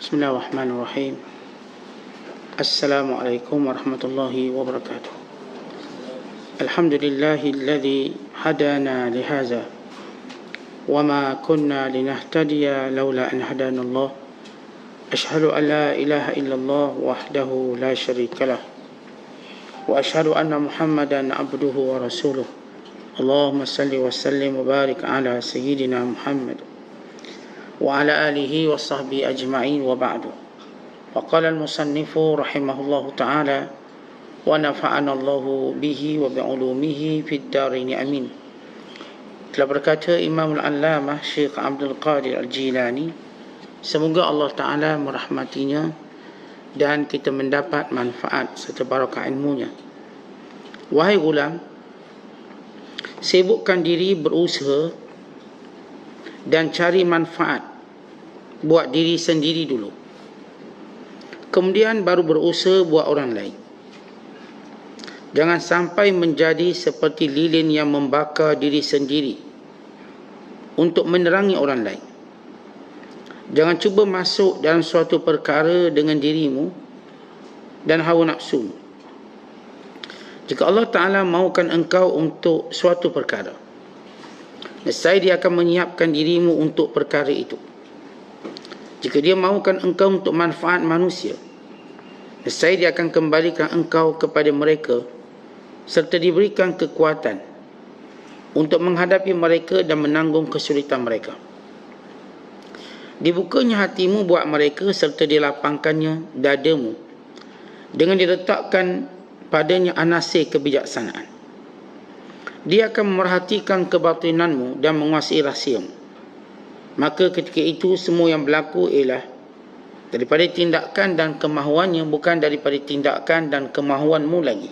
Bismillahirrahmanirrahim. Assalamualaikum warahmatullahi wabarakatuh. Alhamdulillahilladzi hadana lihaza wa ma kunna linahtadiya laula an hadanallah. Ashhadu an la ilaha illallah wahdahu la syarikalah wa ashhadu anna Muhammadan abduhu wa rasuluh. Allahumma salli wa sallim wa barik ala sayyidina Muhammad wa ala alihi wa sahbihi ajma'in wa ba'du. Wa qala al-musannifu rahimahullahu ta'ala wa nafa'ana Allahu bihi wa bi'ulumihi fid darini amin. Telah berkata Imam al-Allamah Syekh Abdul Qadir Al-Jilani, semoga Allah Ta'ala merahmatinya dan kita mendapat manfaat serta barakah ilmunya. Wahai ulam, sibukkan diri berusaha dan cari manfaat buat diri sendiri dulu, kemudian baru berusaha buat orang lain. Jangan sampai menjadi seperti lilin yang membakar diri sendiri untuk menerangi orang lain. Jangan cuba masuk dalam suatu perkara dengan dirimu dan hawa nafsumu. Jika Allah Ta'ala mahukan engkau untuk suatu perkara, nescaya Dia akan menyiapkan dirimu untuk perkara itu. Jika Dia mahukan engkau untuk manfaat manusia, nescaya Dia akan kembalikan engkau kepada mereka serta diberikan kekuatan untuk menghadapi mereka dan menanggung kesulitan mereka. Dibukanya hatimu buat mereka serta dilapangkannya dadamu dengan diletakkan padanya anasir kebijaksanaan. Dia akan memerhatikan kebatinanmu dan menguasai rahsiamu. Maka ketika itu semua yang berlaku ialah daripada tindakan dan kemahuannya, bukan daripada tindakan dan kemahuanmu lagi.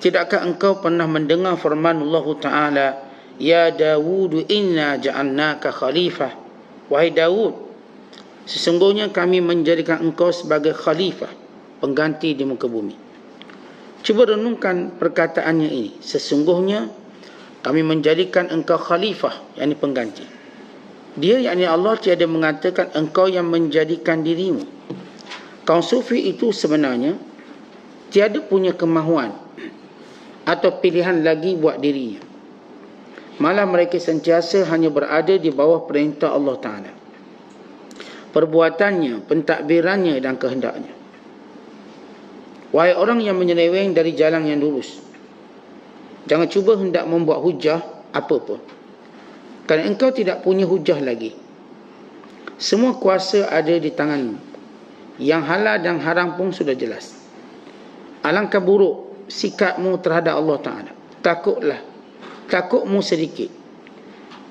Tidakkah engkau pernah mendengar firman Allah Ta'ala, Ya Dawud inna ja'alnaka khalifah. Wahai Dawud, sesungguhnya kami menjadikan engkau sebagai khalifah, pengganti di muka bumi. Cuba renungkan perkataannya ini. Sesungguhnya kami menjadikan engkau khalifah, yakni pengganti. Dia, yakni Allah, tiada mengatakan engkau yang menjadikan dirimu. Kaum sufi itu sebenarnya tiada punya kemahuan atau pilihan lagi buat dirinya. Malah mereka sentiasa hanya berada di bawah perintah Allah Ta'ala, perbuatannya, pentadbirannya dan kehendaknya. Wahai orang yang menyeleweng dari jalan yang lurus, jangan cuba hendak membuat hujah apa-apa, kerana engkau tidak punya hujah lagi. Semua kuasa ada di tanganmu. Yang halal dan haram pun sudah jelas. Alangkah buruk sikapmu terhadap Allah Ta'ala. Takutmu sedikit.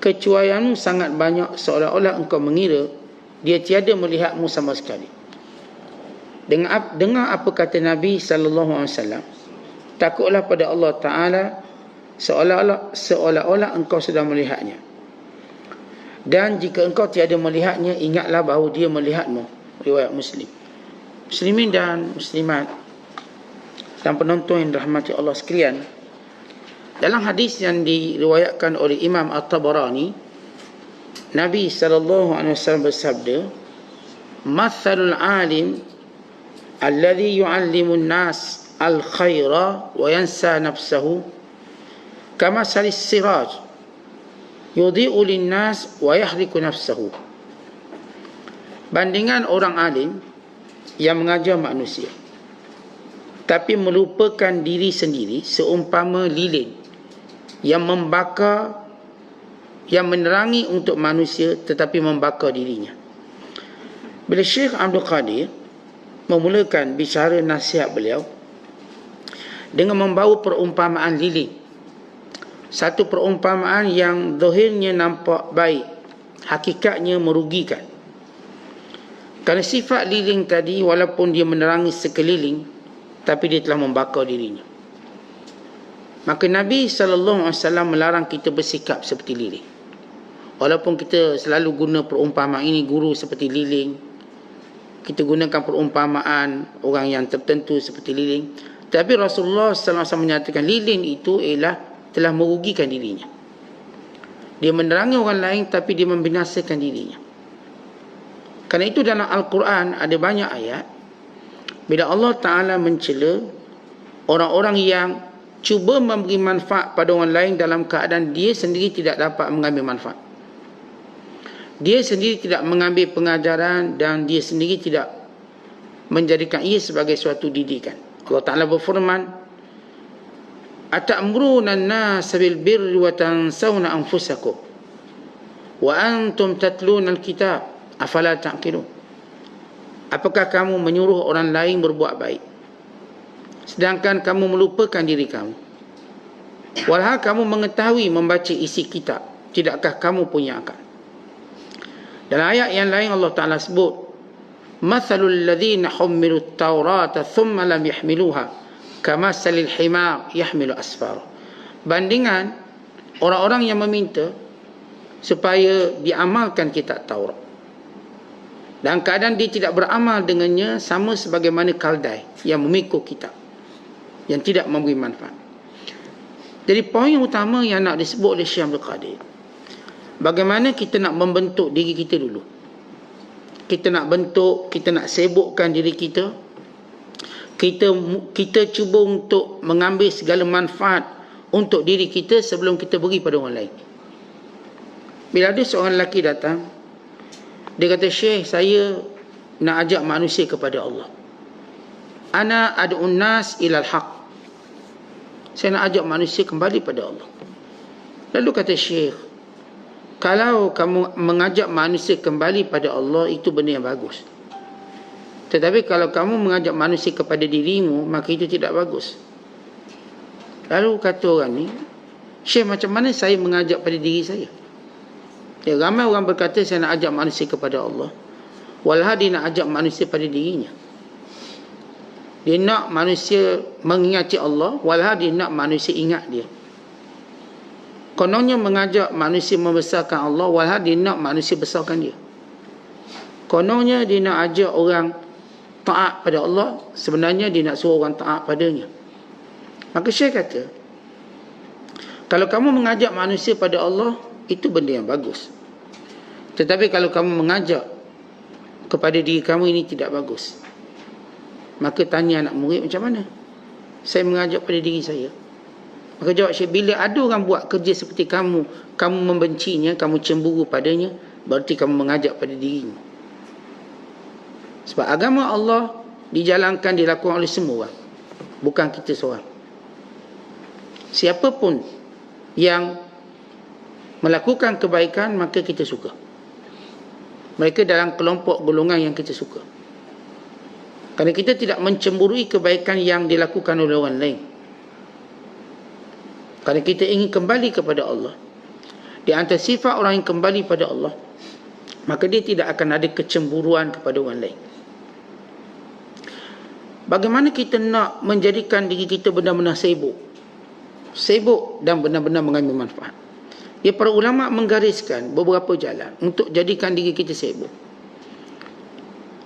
Kecuaianmu sangat banyak, seolah-olah engkau mengira Dia tiada melihatmu sama sekali. Dengar apa kata Nabi SAW. Takutlah pada Allah Ta'ala seolah-olah engkau sudah melihatnya. Dan jika engkau tiada melihatnya, ingatlah bahawa Dia melihatmu. Riwayat Muslim. Muslimin dan muslimat dan penonton yang dirahmati Allah sekalian, dalam hadis yang diriwayatkan oleh Imam At-Tabarani, Nabi SAW bersabda, Mathalul alim alladhi yu'allimun nas al-khaira wa yansa nafsahu kama salis siraj yudhi'u linnas wa yahriku nafsahu. Bandingan orang alim yang mengajar manusia tapi melupakan diri sendiri seumpama lilin yang membakar, yang menerangi untuk manusia tetapi membakar dirinya. Bila Syekh Abdul Qadir memulakan bicara nasihat beliau dengan membawa perumpamaan lilin, satu perumpamaan yang zahirnya nampak baik, hakikatnya merugikan. Kerana sifat lilin tadi, walaupun dia menerangi sekeliling, tapi dia telah membakar dirinya. Maka Nabi SAW melarang kita bersikap seperti lilin. Walaupun kita selalu guna perumpamaan ini, guru seperti lilin, kita gunakan perumpamaan orang yang tertentu seperti lilin, tapi Rasulullah SAW menyatakan lilin itu ialah telah merugikan dirinya. Dia menerangi orang lain tapi dia membinasakan dirinya. Kerana itu dalam Al-Quran ada banyak ayat bila Allah Ta'ala mencela orang-orang yang cuba memberi manfaat pada orang lain dalam keadaan dia sendiri tidak dapat mengambil manfaat. Dia sendiri tidak mengambil pengajaran dan dia sendiri tidak menjadikan ia sebagai suatu didikan. Allah Ta'ala berfirman, "Atamruna an-nasa bil birri wa tansawna anfusakum wa antum tatluna al-kitab afala ta'qilun." Apakah kamu menyuruh orang lain berbuat baik sedangkan kamu melupakan diri kamu, walhal kamu mengetahui membaca isi kitab, tidakkah kamu punya akal? Dalam ayat yang lain Allah Ta'ala sebut, "Mathalul ladzina hummilu at-taurata thumma lam yahmiluha kamathalil himar yahmilu asfara." Bandingan orang-orang yang meminta supaya diamalkan kitab Taurat, dalam keadaan dia tidak beramal dengannya, sama sebagaimana kaldai yang memikul kitab yang tidak memberi manfaat. Jadi poin utama yang nak disebut oleh Syekh Abdul Qadir, bagaimana kita nak membentuk diri kita dulu. Kita nak bentuk, kita nak sibukkan diri kita. Kita cuba untuk mengambil segala manfaat untuk diri kita sebelum kita beri pada orang lain. Bila ada seorang lelaki datang, dia kata, "Syekh, saya nak ajak manusia kepada Allah. Ana ad'un nas ilal haq." Saya nak ajak manusia kembali pada Allah. Lalu kata Syekh, kalau kamu mengajak manusia kembali pada Allah, itu benda yang bagus. Tetapi kalau kamu mengajak manusia kepada dirimu, maka itu tidak bagus. Lalu kata orang ni, "Syekh, macam mana saya mengajak pada diri saya?" Ya, ramai orang berkata saya nak ajak manusia kepada Allah, walhal dia nak ajak manusia pada dirinya. Dia nak manusia mengingati Allah, walhal dia nak manusia ingat dia. Kononnya mengajak manusia membesarkan Allah, walhal dia nak manusia besarkan dia. Kononnya dia nak ajak orang taat pada Allah, sebenarnya dia nak suruh orang taat padanya. Maka Syekh kata, kalau kamu mengajak manusia pada Allah, itu benda yang bagus. Tetapi kalau kamu mengajak kepada diri kamu, ini tidak bagus. Maka tanya anak murid, macam mana saya mengajak pada diri saya? Maka jawab Syekh, bila ada orang buat kerja seperti kamu membencinya, kamu cemburu padanya, berarti kamu mengajak pada dirimu. Sebab agama Allah dijalankan, dilakukan oleh semua orang, bukan kita seorang. Siapa pun yang melakukan kebaikan, maka kita suka. Mereka dalam kelompok golongan yang kita suka. Kerana kita tidak mencemburui kebaikan yang dilakukan oleh orang lain. Kerana kita ingin kembali kepada Allah. Di antara sifat orang yang kembali pada Allah, maka dia tidak akan ada kecemburuan kepada orang lain. Bagaimana kita nak menjadikan diri kita benar-benar sibuk dan benar-benar mengambil manfaat? Ya, para ulama menggariskan beberapa jalan untuk jadikan diri kita sibuk.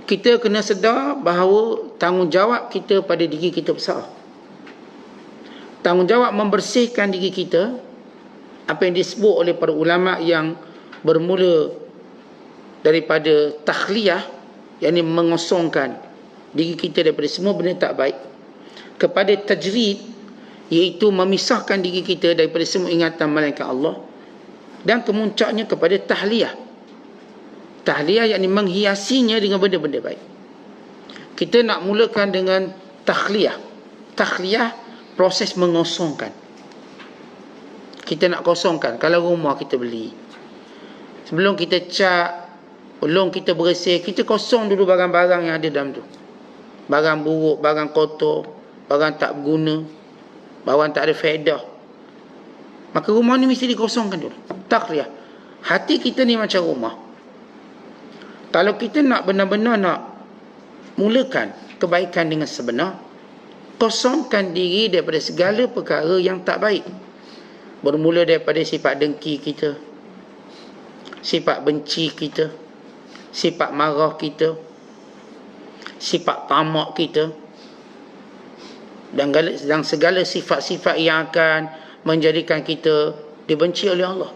Kita kena sedar bahawa tanggungjawab kita pada diri kita besar. Tanggungjawab membersihkan diri kita, apa yang disebut oleh para ulama yang bermula daripada takhliyah, yakni mengosongkan diri kita daripada semua benda tak baik, kepada tajrid, iaitu memisahkan diri kita daripada semua ingatan melainkan Allah, dan kemuncaknya kepada tahliyah. Tahliyah yakni menghiasinya dengan benda-benda baik. Kita nak mulakan dengan takhliyah. Takhliyah, proses mengosongkan. Kita nak kosongkan. Kalau rumah kita beli, sebelum kita cat, belum kita bersih, kita kosong dulu barang-barang yang ada dalam tu. Barang buruk, barang kotor, barang tak berguna, barang tak ada faedah. Maka rumah ni mesti dikosongkan dulu. Takhliyah. Hati kita ni macam rumah. Kalau kita nak benar-benar nak mulakan kebaikan dengan sebenar, kosongkan diri daripada segala perkara yang tak baik. Bermula daripada sifat dengki kita, sifat benci kita, sifat marah kita, sifat tamak kita, dan segala sifat-sifat yang akan menjadikan kita dibenci oleh Allah.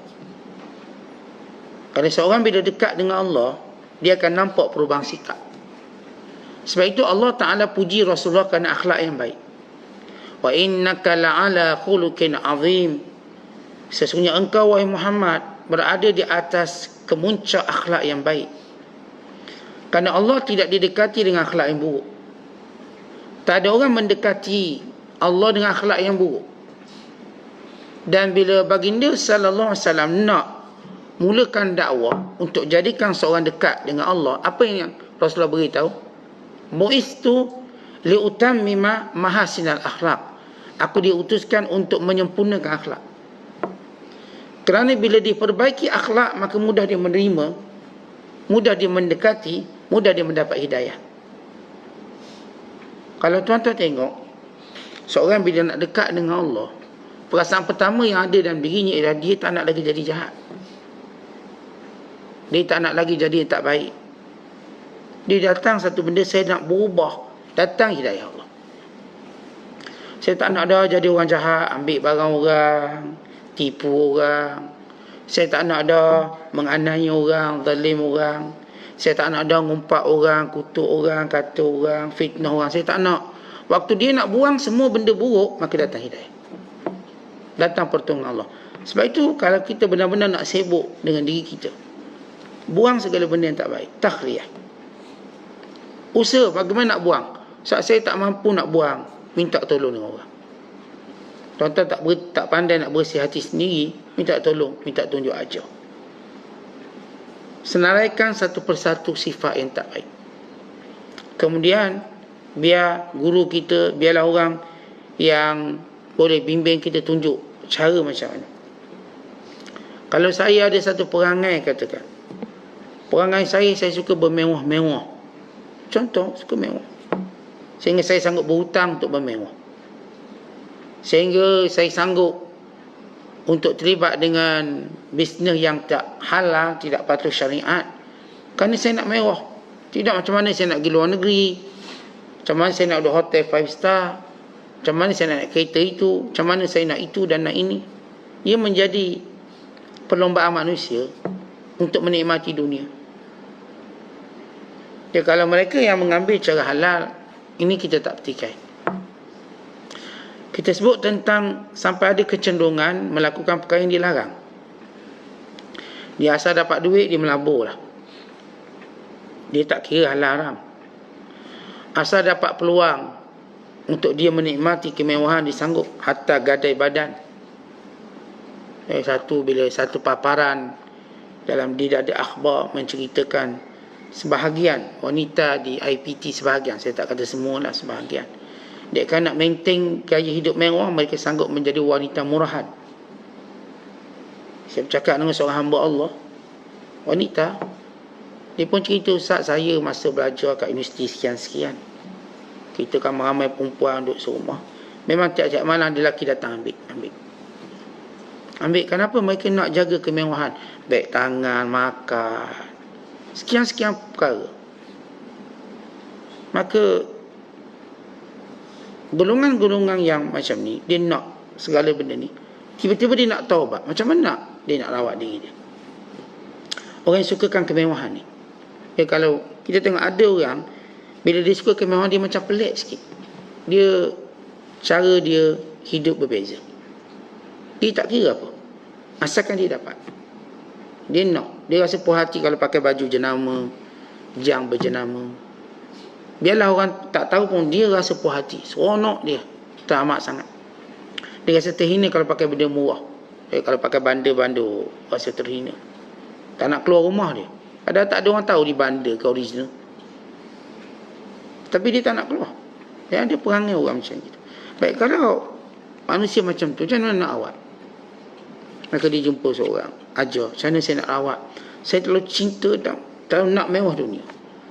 Kerana seorang bila dekat dengan Allah, dia akan nampak perubahan sikap. Sebab itu Allah Ta'ala puji Rasulullah kerana akhlak yang baik. Wa innaka la'ala khuluqin azim. Sesungguhnya engkau wahai Muhammad berada di atas kemuncak akhlak yang baik. Kerana Allah tidak didekati dengan akhlak yang buruk. Tak ada orang mendekati Allah dengan akhlak yang buruk. Dan bila baginda sallallahu alaihi wasallam nak mulakan dakwah untuk jadikan seorang dekat dengan Allah, apa yang Rasulullah beritahu? Bu'istu liutammima mahasinal akhlak. Aku diutuskan untuk menyempurnakan akhlak. Kerana bila diperbaiki akhlak, maka mudah dia menerima, mudah dia mendekati, mudah dia mendapat hidayah. Kalau tuan-tuan tengok, seorang bila nak dekat dengan Allah, perasaan pertama yang ada dalam dirinya ialah dia tak nak lagi jadi jahat. Dia tak nak lagi jadi yang tak baik. Dia datang satu benda, saya nak berubah. Datang hidayah Allah. Saya tak nak dah jadi orang jahat, ambil barang orang, tipu orang. Saya tak nak dah menganiaya orang, zalim orang. Saya tak nak dah ngumpat orang, kutuk orang, kata orang, fitnah orang. Saya tak nak. Waktu dia nak buang semua benda buruk, maka datang hidayah. Datang pertolongan Allah. Sebab itu kalau kita benar-benar nak sibuk dengan diri kita, buang segala benda yang tak baik. Takhliyah. Usaha bagaimana nak buang. Saat saya tak mampu nak buang, minta tolong dengan orang. Tuan-tuan tak pandai nak bersih hati sendiri, minta tolong, minta tunjuk ajar. Senaraikan satu persatu sifat yang tak baik. Kemudian biar guru kita, biarlah orang yang boleh bimbing kita tunjuk cara macam mana. Kalau saya ada satu perangai, katakan perangai saya suka bermewah-mewah. Contoh, suka mewah. Sehingga saya sanggup berhutang untuk bermewah. Sehingga saya sanggup untuk terlibat dengan bisnes yang tak halal, tidak patuh syariat. Kerana saya nak mewah. Tidak macam mana saya nak pergi luar negeri, macam mana saya nak ada hotel 5 star, macam mana saya nak naik kereta itu, macam mana saya nak itu dan nak ini. Ia menjadi perlombaan manusia untuk menikmati dunia. Ya, kalau mereka yang mengambil cara halal, ini kita tak petikai. Kita sebut tentang sampai ada kecenderungan melakukan perkara yang dilarang. Dia asal dapat duit, dia melabur lah. Dia tak kira halal haram. Asal dapat peluang untuk dia menikmati kemewahan, dia sanggup hatta gadai badan. Bila satu paparan dalam Didak Akhbar menceritakan sebahagian wanita di IPT, sebahagian, saya tak kata semua lah, sebahagian, dia kan nak maintain gaya hidup mewah, mereka sanggup menjadi wanita murahan. Saya bercakap dengan seorang hamba Allah, wanita, dia pun cerita, Ustaz, saya masa belajar kat universiti sekian-sekian, kita kan ramai perempuan duduk serumah, memang tiap-tiap malam dia lelaki datang ambil. Kenapa? Mereka nak jaga kemewahan, baik tangan, makan, sekian-sekian perkara. Maka golongan-golongan yang macam ni, dia nak segala benda ni, tiba-tiba dia nak taubat. Macam mana nak dia nak rawat diri dia? Orang yang sukakan kemewahan ni, ya, kalau kita tengok ada orang, bila dia suka kemewahan, dia macam pelik sikit. Cara dia hidup berbeza. Dia tak kira apa, asalkan dia dapat. Dia nak, dia rasa puas hati kalau pakai baju jenama, jam berjenama. Biarlah orang tak tahu pun, dia rasa puas hati, seronok dia, teramat sangat. Dia rasa terhina kalau pakai benda murah. Kalau pakai bandar-bandar, rasa terhina, tak nak keluar rumah dia. Padahal tak ada orang tahu dia bandar ke original, tapi dia tak nak keluar. Ya, dia perangai orang macam itu. Baik, kalau manusia macam tu, macam mana nak awat? Maka dia jumpa seorang, ajar, macam mana saya nak rawat? Saya terlalu cinta dan terlalu nak mewah dunia.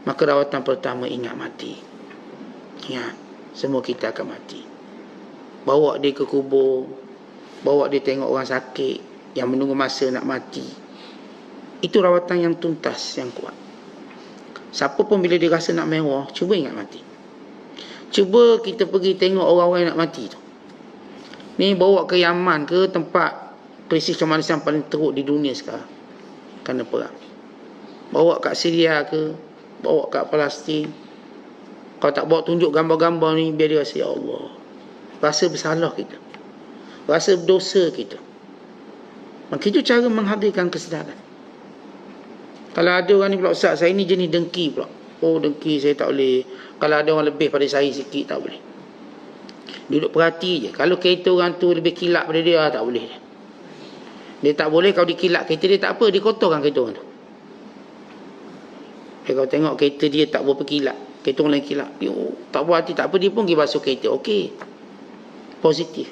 Maka rawatan pertama, ingat mati. Ingat, semua kita akan mati. Bawa dia ke kubur, bawa dia tengok orang sakit yang menunggu masa nak mati. Itu rawatan yang tuntas, yang kuat. Siapa pun bila dia rasa nak mewah, cuba ingat mati. Cuba kita pergi tengok orang-orang yang nak mati tu. Ni bawa ke Yaman ke, tempat krisis kemanusiaan paling teruk di dunia sekarang, kerana perang. bawa kat Syria ke, bawa kat Palestin. Kalau tak bawa tunjuk gambar-gambar ni, biar dia rasa, ya Allah, rasa bersalah kita, rasa berdosa kita. Maka itu cara menghadirkan kesedaran. Kalau ada orang ni pula, Ustaz, saya ni jenis dengki pula. Oh, dengki saya tak boleh. Kalau ada orang lebih pada saya sikit, tak boleh. Duduk perhati je. Kalau kereta orang tu lebih kilap pada dia, tak boleh. Dia tak boleh kalau dikilap kereta dia, tak apa, dia kotorkan kereta orang tu. Kalau tengok kereta dia tak berapa kilap, kereta orang lain kilap, dia tak puas hati, tak apa, dia pun pergi basuh kereta. Okey, positif.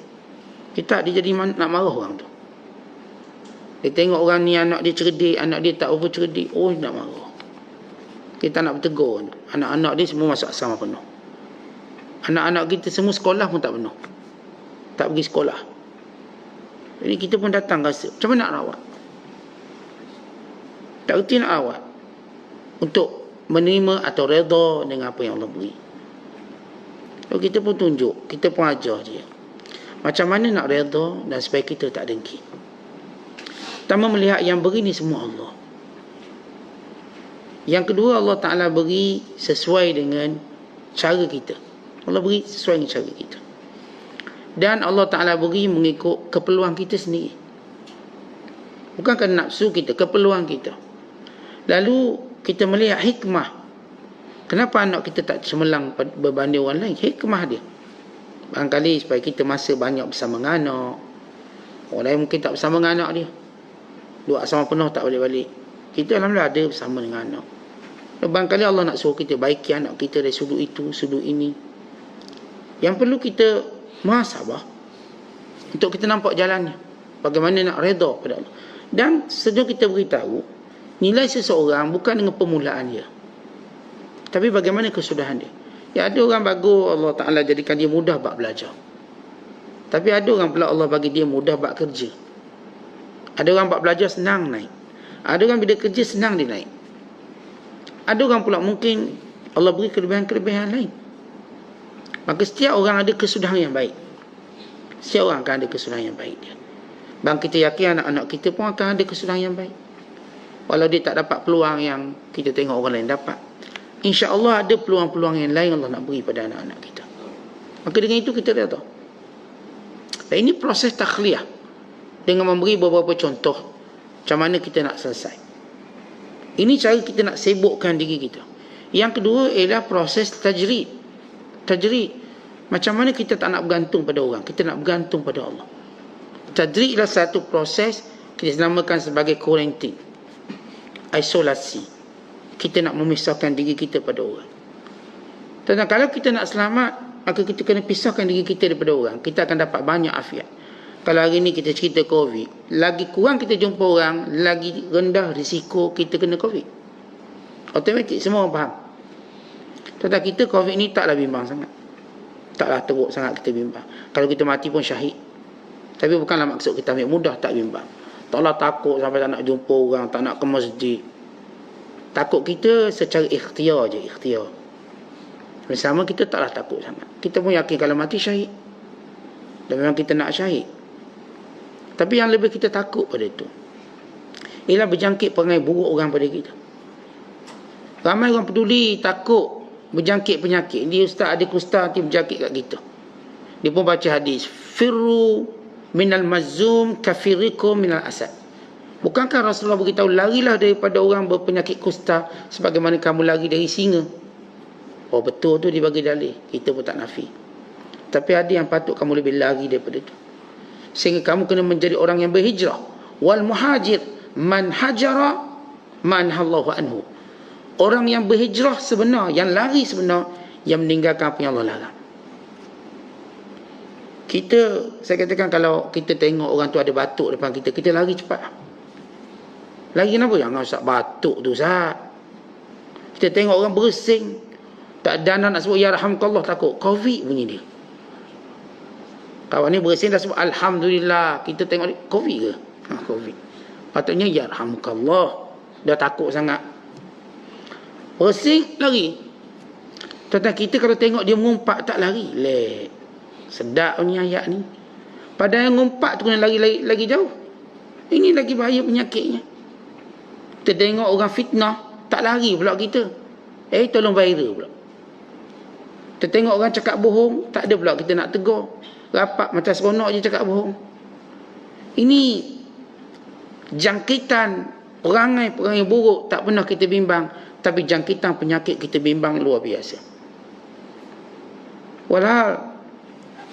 Dia tak, dia jadi nak marah orang tu. Dia tengok orang ni anak dia cerdik, anak dia tak apa cerdik, oh nak marah. Kita nak bertegur. Anak-anak dia semua masuk asrama penuh. Anak-anak kita semua sekolah pun tak penuh, tak pergi sekolah. Jadi kita pun datang rasa macam mana nak rawat, tak erti nak rawat untuk menerima atau redha dengan apa yang Allah beri. So kita pun tunjuk, kita pun ajar dia macam mana nak redha dan supaya kita tak dengki. Pertama, melihat yang beri ni semua Allah. Yang kedua, Allah Ta'ala beri sesuai dengan cara kita. Allah beri sesuai dengan cara kita. Dan Allah Ta'ala beri mengikut keperluan kita sendiri. Bukan kerana nafsu kita, keperluan kita. Lalu kita melihat hikmah. Kenapa anak kita tak cemerlang berbanding orang lain? Hikmah dia. Barangkali supaya kita masa banyak bersama dengan anak. Orang lain mungkin tak bersama dengan anak dia. Dua asrama penuh tak balik-balik. Kita alhamdulillah ada bersama dengan anak. Barangkali Allah nak suruh kita baiki anak kita dari sudut itu, sudut ini. Yang perlu kita muhasabah untuk kita nampak jalannya. Bagaimana nak redha pada Allah. Dan sejauh kita beritahu, nilai seseorang bukan dengan permulaan dia, tapi bagaimana kesudahan dia. Ya, ada orang bagus Allah Ta'ala jadikan dia mudah bab belajar. Tapi ada orang pula Allah bagi dia mudah bab kerja. Ada orang bab belajar senang naik. Ada orang bila kerja senang dia naik. Ada orang pula mungkin Allah beri kelebihan-kelebihan lain. Maka setiap orang ada kesudahan yang baik. Setiap orang akan ada kesudahan yang baik dia. Dan kita yakin anak-anak kita pun akan ada kesudahan yang baik. Walau dia tak dapat peluang yang kita tengok orang lain dapat, insya-Allah ada peluang-peluang yang lain Allah nak beri pada anak-anak kita. Maka dengan itu kita dah tahu. Dan ini proses takhliyah dengan memberi beberapa contoh macam mana kita nak selesai. Ini cara kita nak sibukkan diri kita. Yang kedua ialah proses tajrid. Tajrid, macam mana kita tak nak bergantung pada orang, kita nak bergantung pada Allah. Tajrid ialah satu proses kita namakan sebagai quarantine, isolasi. Kita nak memisahkan diri kita pada orang. Tetapi kalau kita nak selamat, maka kita kena pisahkan diri kita daripada orang. Kita akan dapat banyak afiat. Kalau hari ni kita cerita COVID, lagi kurang kita jumpa orang, lagi rendah risiko kita kena COVID. Automatik semua orang faham. Tetapi kita COVID ni taklah bimbang sangat. Taklah teruk sangat kita bimbang. Kalau kita mati pun syahid. Tapi bukanlah maksud kita ambil mudah, tak bimbang. Taklah takut sampai tak nak jumpa orang, tak nak ke masjid. Takut kita secara ikhtiar je, ikhtiar. Bersama kita taklah takut sangat. Kita pun yakin kalau mati syahid. Dan memang kita nak syahid. Tapi yang lebih kita takut pada itu ialah berjangkit perangai buruk orang pada kita. Ramai orang peduli, takut berjangkit penyakit. Dia ustaz, adik ustaz nanti berjangkit kat kita. Dia pun baca hadis, firru minal mazum kafirikum minal asad. Bukankah Rasulullah beritahu, larilah daripada orang berpenyakit kusta sebagaimana kamu lari dari singa. Oh betul tu dia bagi dalil, kita pun tak nafi. Tapi ada yang patut kamu lebih lari daripada itu. Sehingga kamu kena menjadi orang yang berhijrah. Wal muhajir man hajara man hallahu anhu. Orang yang berhijrah sebenar, yang lari sebenar, yang meninggalkan apa yang Allah larang. Saya katakan kalau kita tengok orang tu ada batuk depan kita, kita lari cepat. Lagi kenapa? Jangan Ustaz, batuk tu Ustaz. Kita tengok orang bersin, tak ada nak sebut ya rahmatullah, takut COVID bunyi dia. Kawan ni bersin dah sebut alhamdulillah, kita tengok dia COVID ke? COVID. Patutnya ya rahmatullah, dah takut sangat. Bersin lari. Tetapi kita kalau tengok dia mengumpat tak lari, sedap ni ayat ni. Padahal yang ngumpat tu kena lagi jauh. Ini lagi bahaya penyakitnya. Kita tengok orang fitnah, Tak lari pula kita. Tolong viral pula. Kita tengok orang cakap bohong, tak ada pula kita nak tegur. Rapat macam seronok je cakap bohong. Ini jangkitan perangai buruk tak pernah kita bimbang, tapi jangkitan penyakit kita bimbang luar biasa. Walhal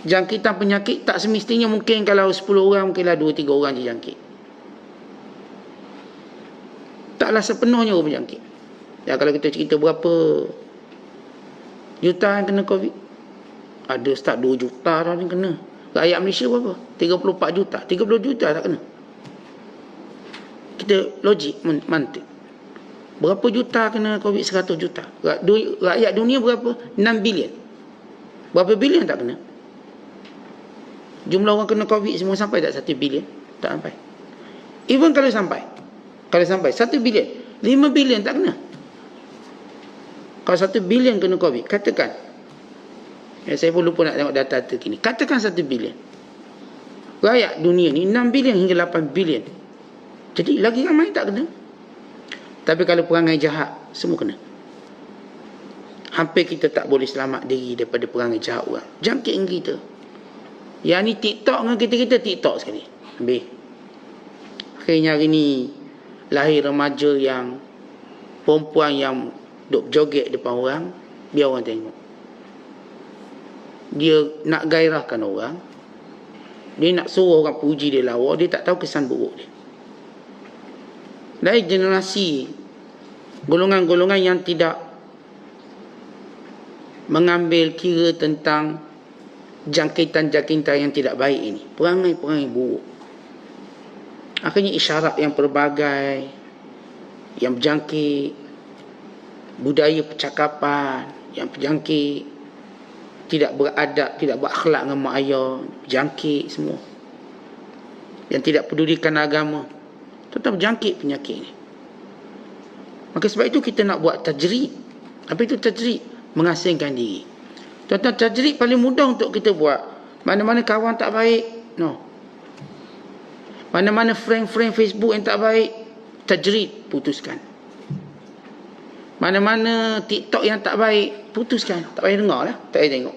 jangkitan penyakit tak semestinya mungkin kalau 10 orang mungkinlah 2-3 orang je jangkit. Taklah sepenuhnya orang berjangkit. Ya, kalau kita cerita berapa juta yang kena COVID, ada start 2 juta dah yang kena. Rakyat Malaysia berapa? 34 juta. 30 juta tak kena. Kita logik, mantik. Berapa juta kena COVID? 100 juta. Rakyat dunia berapa? 6 bilion. Berapa bilion tak kena? Jumlah orang kena COVID semua sampai tak 1 bilion? Tak sampai. Even kalau sampai 1 bilion, 5 bilion tak kena. Kalau 1 bilion kena COVID, katakan, saya pun lupa nak tengok data terkini, katakan 1 bilion. Rakyat dunia ni 6 bilion hingga 8 bilion. Jadi lagi ramai tak kena. Tapi kalau perangai jahat, semua kena. Hampir kita tak boleh selamat diri daripada perangai jahat orang. Jangkit dengan kita. Yang ni TikTok dengan kita TikTok sekali. Habis. Akhirnya hari ni lahir remaja yang, perempuan yang duk joget depan orang, biar orang tengok. Dia nak gairahkan orang. Dia nak suruh orang puji dia lawa. Dia tak tahu kesan buruk dia. Dari generasi golongan-golongan yang tidak mengambil kira tentang jangkitan-jangkitan yang tidak baik ini, perangai-perangai buruk, akhirnya isyarat yang pelbagai yang berjangkit, budaya percakapan yang berjangkit, tidak beradab, tidak berakhlak dengan mak ayah, berjangkit semua, yang tidak pedulikan agama, tetap berjangkit penyakit ini. Maka sebab itu kita nak buat tajrid. Apa itu tajrid? Mengasingkan diri. Tuan-tuan, tajrid paling mudah untuk kita buat. Mana-mana kawan tak baik, no. Mana-mana friend Facebook yang tak baik, tajrid, putuskan. Mana-mana TikTok yang tak baik, putuskan. Tak payah dengar lah, tak payah tengok.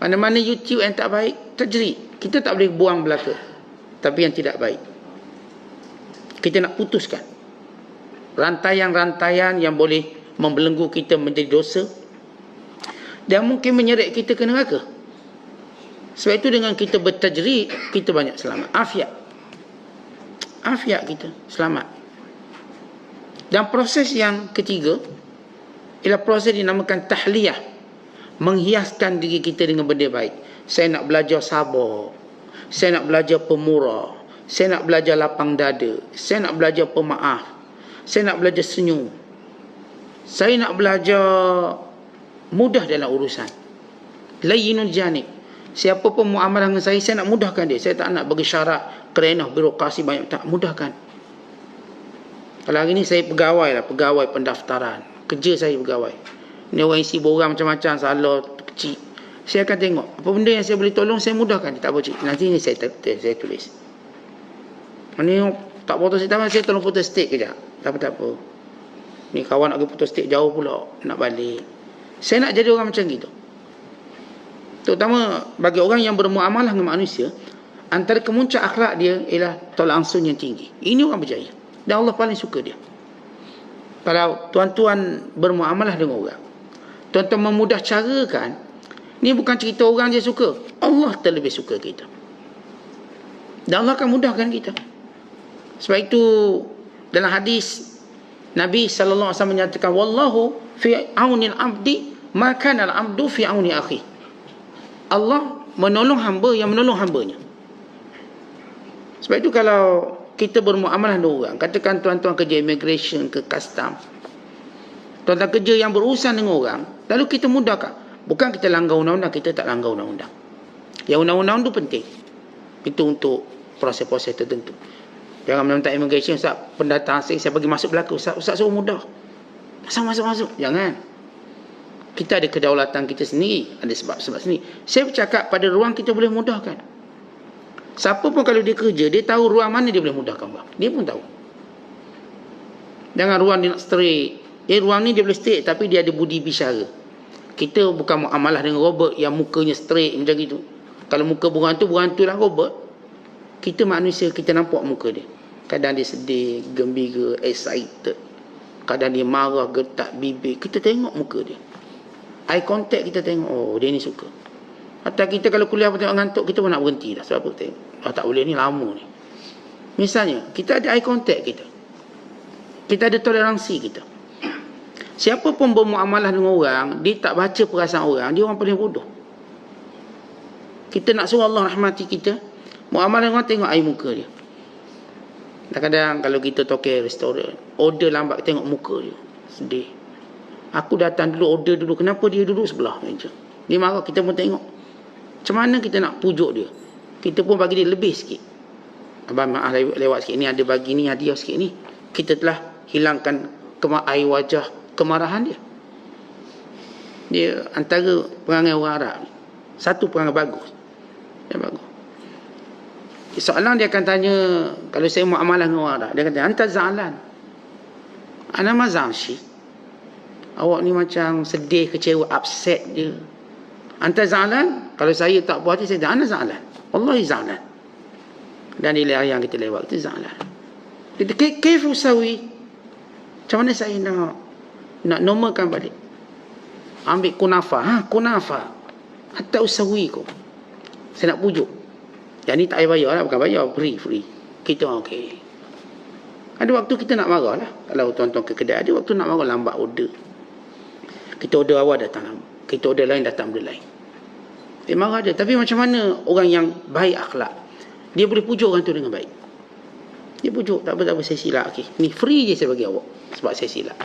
Mana-mana YouTube yang tak baik, tajrid. Kita tak boleh buang belaka. Tapi yang tidak baik, kita nak putuskan. Rantaian-rantaian yang boleh membelenggu kita menjadi dosa dan mungkin menyeret kita ke neraka. Sebab itu dengan kita bertajrid, kita banyak selamat. Afiat kita selamat. Dan proses yang ketiga ialah proses dinamakan tahliyah, menghiaskan diri kita dengan benda baik. Saya nak belajar sabar, saya nak belajar pemurah, saya nak belajar lapang dada, saya nak belajar pemaaf, saya nak belajar senyum, saya nak belajar mudah dalam urusan. Layyinul janib. Siapa pun muamalah dengan saya nak mudahkan dia. Saya tak nak bagi syarat, kerenah, birokrasi banyak, tak, mudahkan. Kalau hari ni saya pegawai pendaftaran, kerja saya pegawai. Ni orang isi borang macam-macam, salah kecil, saya akan tengok apa benda yang saya boleh tolong, saya mudahkan. Tak apa cik, nanti ni saya tulis. Ni tak potong stik tangan, saya tolong potong stik kejap. Tak apa. Ni kawan nak pergi potong stik jauh pula, nak balik. Saya nak jadi orang macam gitu. Terutama bagi orang yang bermuamalah dengan manusia, antara kemuncak akhlak dia ialah tolak ansur yang tinggi. Ini orang berjaya. Dan Allah paling suka dia. Kalau tuan-tuan bermuamalah dengan orang, tuan-tuan memudah carakan, ni bukan cerita orang je suka, Allah terlebih suka kita. Dan Allah akan mudahkan kita. Sebab itu dalam hadis Nabi sallallahu alaihi wasallam menyatakan, wallahu fi aunil abdi ma kana al abdu fi auni akhi. Allah menolong hamba yang menolong hambanya. Sebab itu kalau kita bermuamalah dengan orang, katakan tuan-tuan kerja immigration ke custom, tuan-tuan kerja yang berurusan dengan orang, lalu kita mudahkan. Bukan kita langgar undang-undang, kita tak langgar undang-undang. Yang undang-undang itu penting. Itu untuk proses-proses tertentu. Jangan minta immigration, Ustaz, pendatang asing saya bagi masuk belaka, Ustaz suruh mudah. Masuk. Jangan. Kita ada kedaulatan kita sendiri, ada sebab-sebab sendiri. Saya bercakap pada ruang kita boleh mudahkan. Siapa pun kalau dia kerja, dia tahu ruang mana dia boleh mudahkan orang. Dia pun tahu. Jangan ruang dia nak straight. Ruang ni dia boleh straight tapi dia ada budi bicara. Kita bukan muamalah dengan robot yang mukanya straight macam itu. Kalau muka berantu lah robot. Kita manusia, kita nampak muka dia. Kadang dia sedih, gembira, excited. Kadang dia marah, getak bibir. Kita tengok muka dia. Eye contact kita tengok, oh dia ni suka. Atau kita kalau kuliah tengok ngantuk, kita pun nak berhenti dah. Sebab apa tengok? Tak boleh ni, lama ni. Misalnya, kita ada eye contact kita. Kita ada toleransi kita. Siapa pun bermuamalah dengan orang, dia tak baca perasaan orang, dia orang paling bodoh. Kita nak suruh Allah rahmati kita, muamalah dengan orang, tengok air muka dia. Kadang-kadang kalau kita token restoran, order lambat, tengok muka dia, sedih. Aku datang dulu, order dulu, kenapa dia duduk sebelah meja? Dia marah, kita pun tengok. Macam mana kita nak pujuk dia? Kita pun bagi dia lebih sikit. Abang maaf lewat sikit ni, ada bagi ni, hadiah sikit ni. Kita telah hilangkan air wajah kemarahan dia. Dia antara perangai orang Arab ni, satu perangai bagus. Dia bagus. Soalan dia akan tanya, kalau saya muamalah dengan orang Arab, dia kata, anta za'lan. Ana ma za'shi. Awak ni macam sedih, kecewa, upset dia. Anta za'lan. Kalau saya tak puas hati, saya kata, ana za'lan. Wallahi za'lan. Dan nilai yang kita lewat, kita za'lan. Dia kata, kaifu sawi? Macam mana saya nak normalkan balik? Ambil kunafa. Kunafa. Hatta usawiku. Saya nak pujuk. Yang ni tak payah bayar lah. Bukan bayar. Free. Kita okey. Ada waktu kita nak marah lah. Kalau tuan-tuan ke kedai, ada waktu nak marah, lambat order. Kita order awal, datang lama. Kita order lain, datang benda lain. Dia marah dia. Tapi macam mana orang yang baik akhlak, dia boleh pujuk orang tu dengan baik. Dia pujuk. Tak apa, saya silap. Okay. Ni free je saya bagi awak. Sebab saya silap.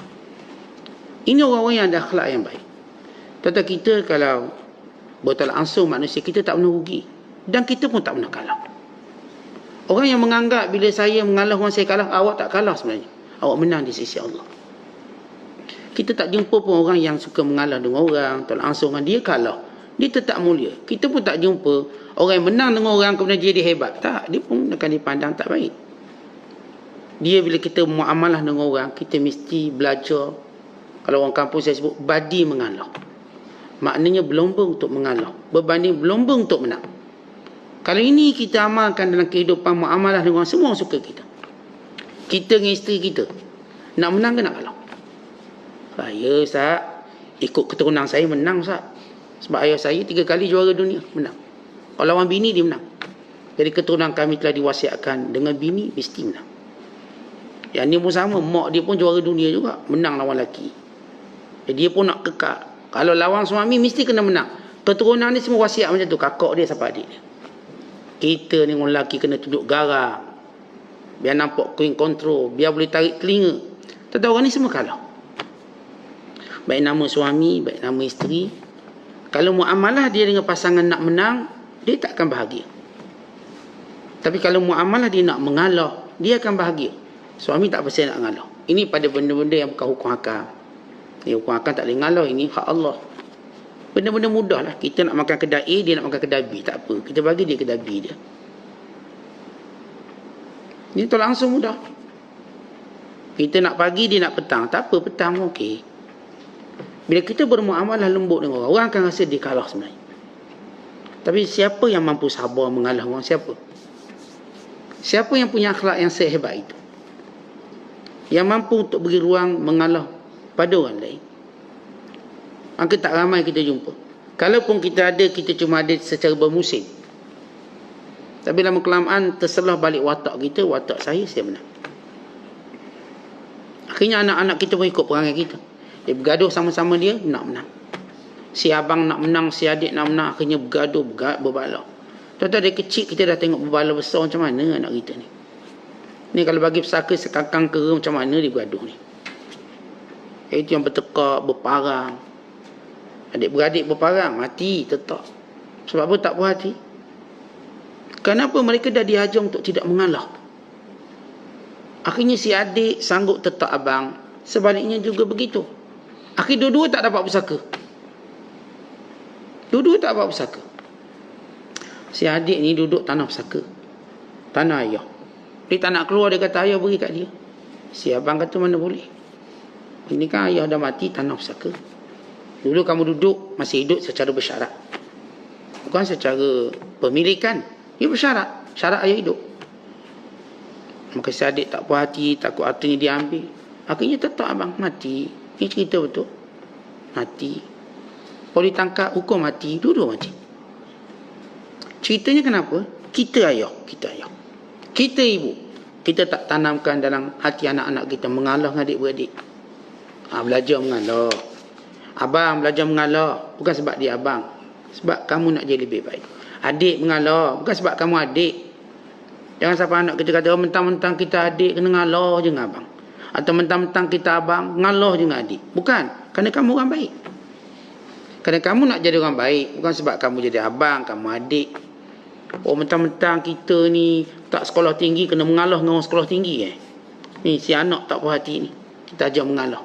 Ini orang-orang yang ada akhlak yang baik. Tentang kita kalau bertolak langsung manusia, kita tak pernah rugi. Dan kita pun tak pernah kalah. Orang yang menganggap bila saya mengalah orang, saya kalah, awak tak kalah sebenarnya. Awak menang di sisi Allah. Kita tak jumpa pun orang yang suka mengalah dengan orang, tolak langsung dengan dia kalah. Dia tetap mulia. Kita pun tak jumpa orang yang menang dengan orang kemudian dia hebat. Tak, dia pun akan dipandang tak baik. Dia bila kita muamalah dengan orang, kita mesti belajar. Kalau orang kampung saya sebut, badi mengalah. Maknanya berlomba untuk mengalah. Berbanding berlomba untuk menang. Kalau ini kita amalkan dalam kehidupan muamalah dengan orang, semua orang suka kita. Kita dengan isteri kita. Nak menang ke nak kalah? Saya, Ustaz, ikut keturunan saya menang, Ustaz. Sebab ayah saya 3 kali juara dunia, menang. Kalau lawan bini, dia menang. Jadi keturunan kami telah diwasiatkan dengan bini, mesti menang. Yang ni pun sama, mak dia pun juara dunia juga, menang lawan lelaki. Jadi dia pun nak kekal. Kalau lawan suami, mesti kena menang. Keturunan ni semua wasiat macam tu, kakak dia sampai adik dia. Kita ni orang lelaki kena tunjuk garang. Biar nampak queen control, biar boleh tarik telinga. Tetapi orang ni semua kalah. Baik nama suami, baik nama isteri. Kalau muamalah dia dengan pasangan nak menang, dia tak akan bahagia. Tapi kalau muamalah dia nak mengalah, dia akan bahagia. Suami tak pasti nak mengalah. Ini pada benda-benda yang bukan hukum hakam. Ini hukum hakam tak boleh mengalah, ini hak Allah. Benda-benda mudah lah. Kita nak makan kedai A, dia nak makan kedai B. Tak apa. Kita bagi dia kedai B dia. Ini tu langsung mudah. Kita nak pagi, dia nak petang. Tak apa, petang okey. Bila kita bermuamalah lembut dengan orang, orang akan rasa dia kalah sebenarnya. Tapi siapa yang mampu sabar mengalah orang? Siapa? Siapa yang punya akhlak yang sehebat itu? Yang mampu untuk beri ruang mengalah pada orang lain. Maka tak ramai kita jumpa. Kalaupun kita ada, kita cuma ada secara bermusim. Tapi lama kelamaan terselah balik watak kita, watak saya menang. Akhirnya anak-anak kita pun ikut perangai kita. Dia bergaduh sama-sama dia, nak menang. Si abang nak menang, si adik nak menang, akhirnya bergaduh, berbala. Tuan-tuan dari kecil kita dah tengok berbala besar macam mana anak kita ni. Ni kalau bagi pesaka sekakang kera macam mana dia bergaduh ni. Itu yang bertekak, berparang. Adik-beradik berparang, mati tetap. Sebab apa tak puas hati? Kenapa mereka dah diajar untuk tidak mengalah? Akhirnya si adik sanggup tetap abang. Sebaliknya juga begitu. Akhirnya dua-dua tak dapat pusaka. Dua-dua tak dapat pusaka. Si adik ni duduk tanah pusaka. Tanah ayah. Dia tak nak keluar, dia kata ayah beri kat dia. Si abang kata mana boleh. Ini kan ayah dah mati, tanah pusaka. Dulu kamu duduk, masih hidup secara bersyarat. Bukan secara pemilikan. Dia bersyarat. Syarat ayah hidup. Maka si adik tak puas hati, takut hartanya diambil. Akhirnya tetap abang mati. Ini cerita betul. Mati. Kalau ditangkap, hukum mati. Dua-dua mati. Ceritanya kenapa? Kita ayah. Kita ibu. Kita tak tanamkan dalam hati anak-anak kita mengalah dengan adik-beradik. Belajar mengalah. Abang belajar mengalah. Bukan sebab dia abang. Sebab kamu nak jadi lebih baik. Adik mengalah. Bukan sebab kamu adik. Jangan sampai anak kita kata, mentang-mentang kita adik, kena ngalah je dengan abang. Atau mentang-mentang kita abang, ngalah je dengan adik. Bukan. Kerana kamu orang baik. Kerana kamu nak jadi orang baik. Bukan sebab kamu jadi abang, kamu adik. Oh, mentang-mentang kita ni tak sekolah tinggi, kena mengalah dengan orang sekolah tinggi. Ni si anak tak puas hati ni. Kita ajar mengalah.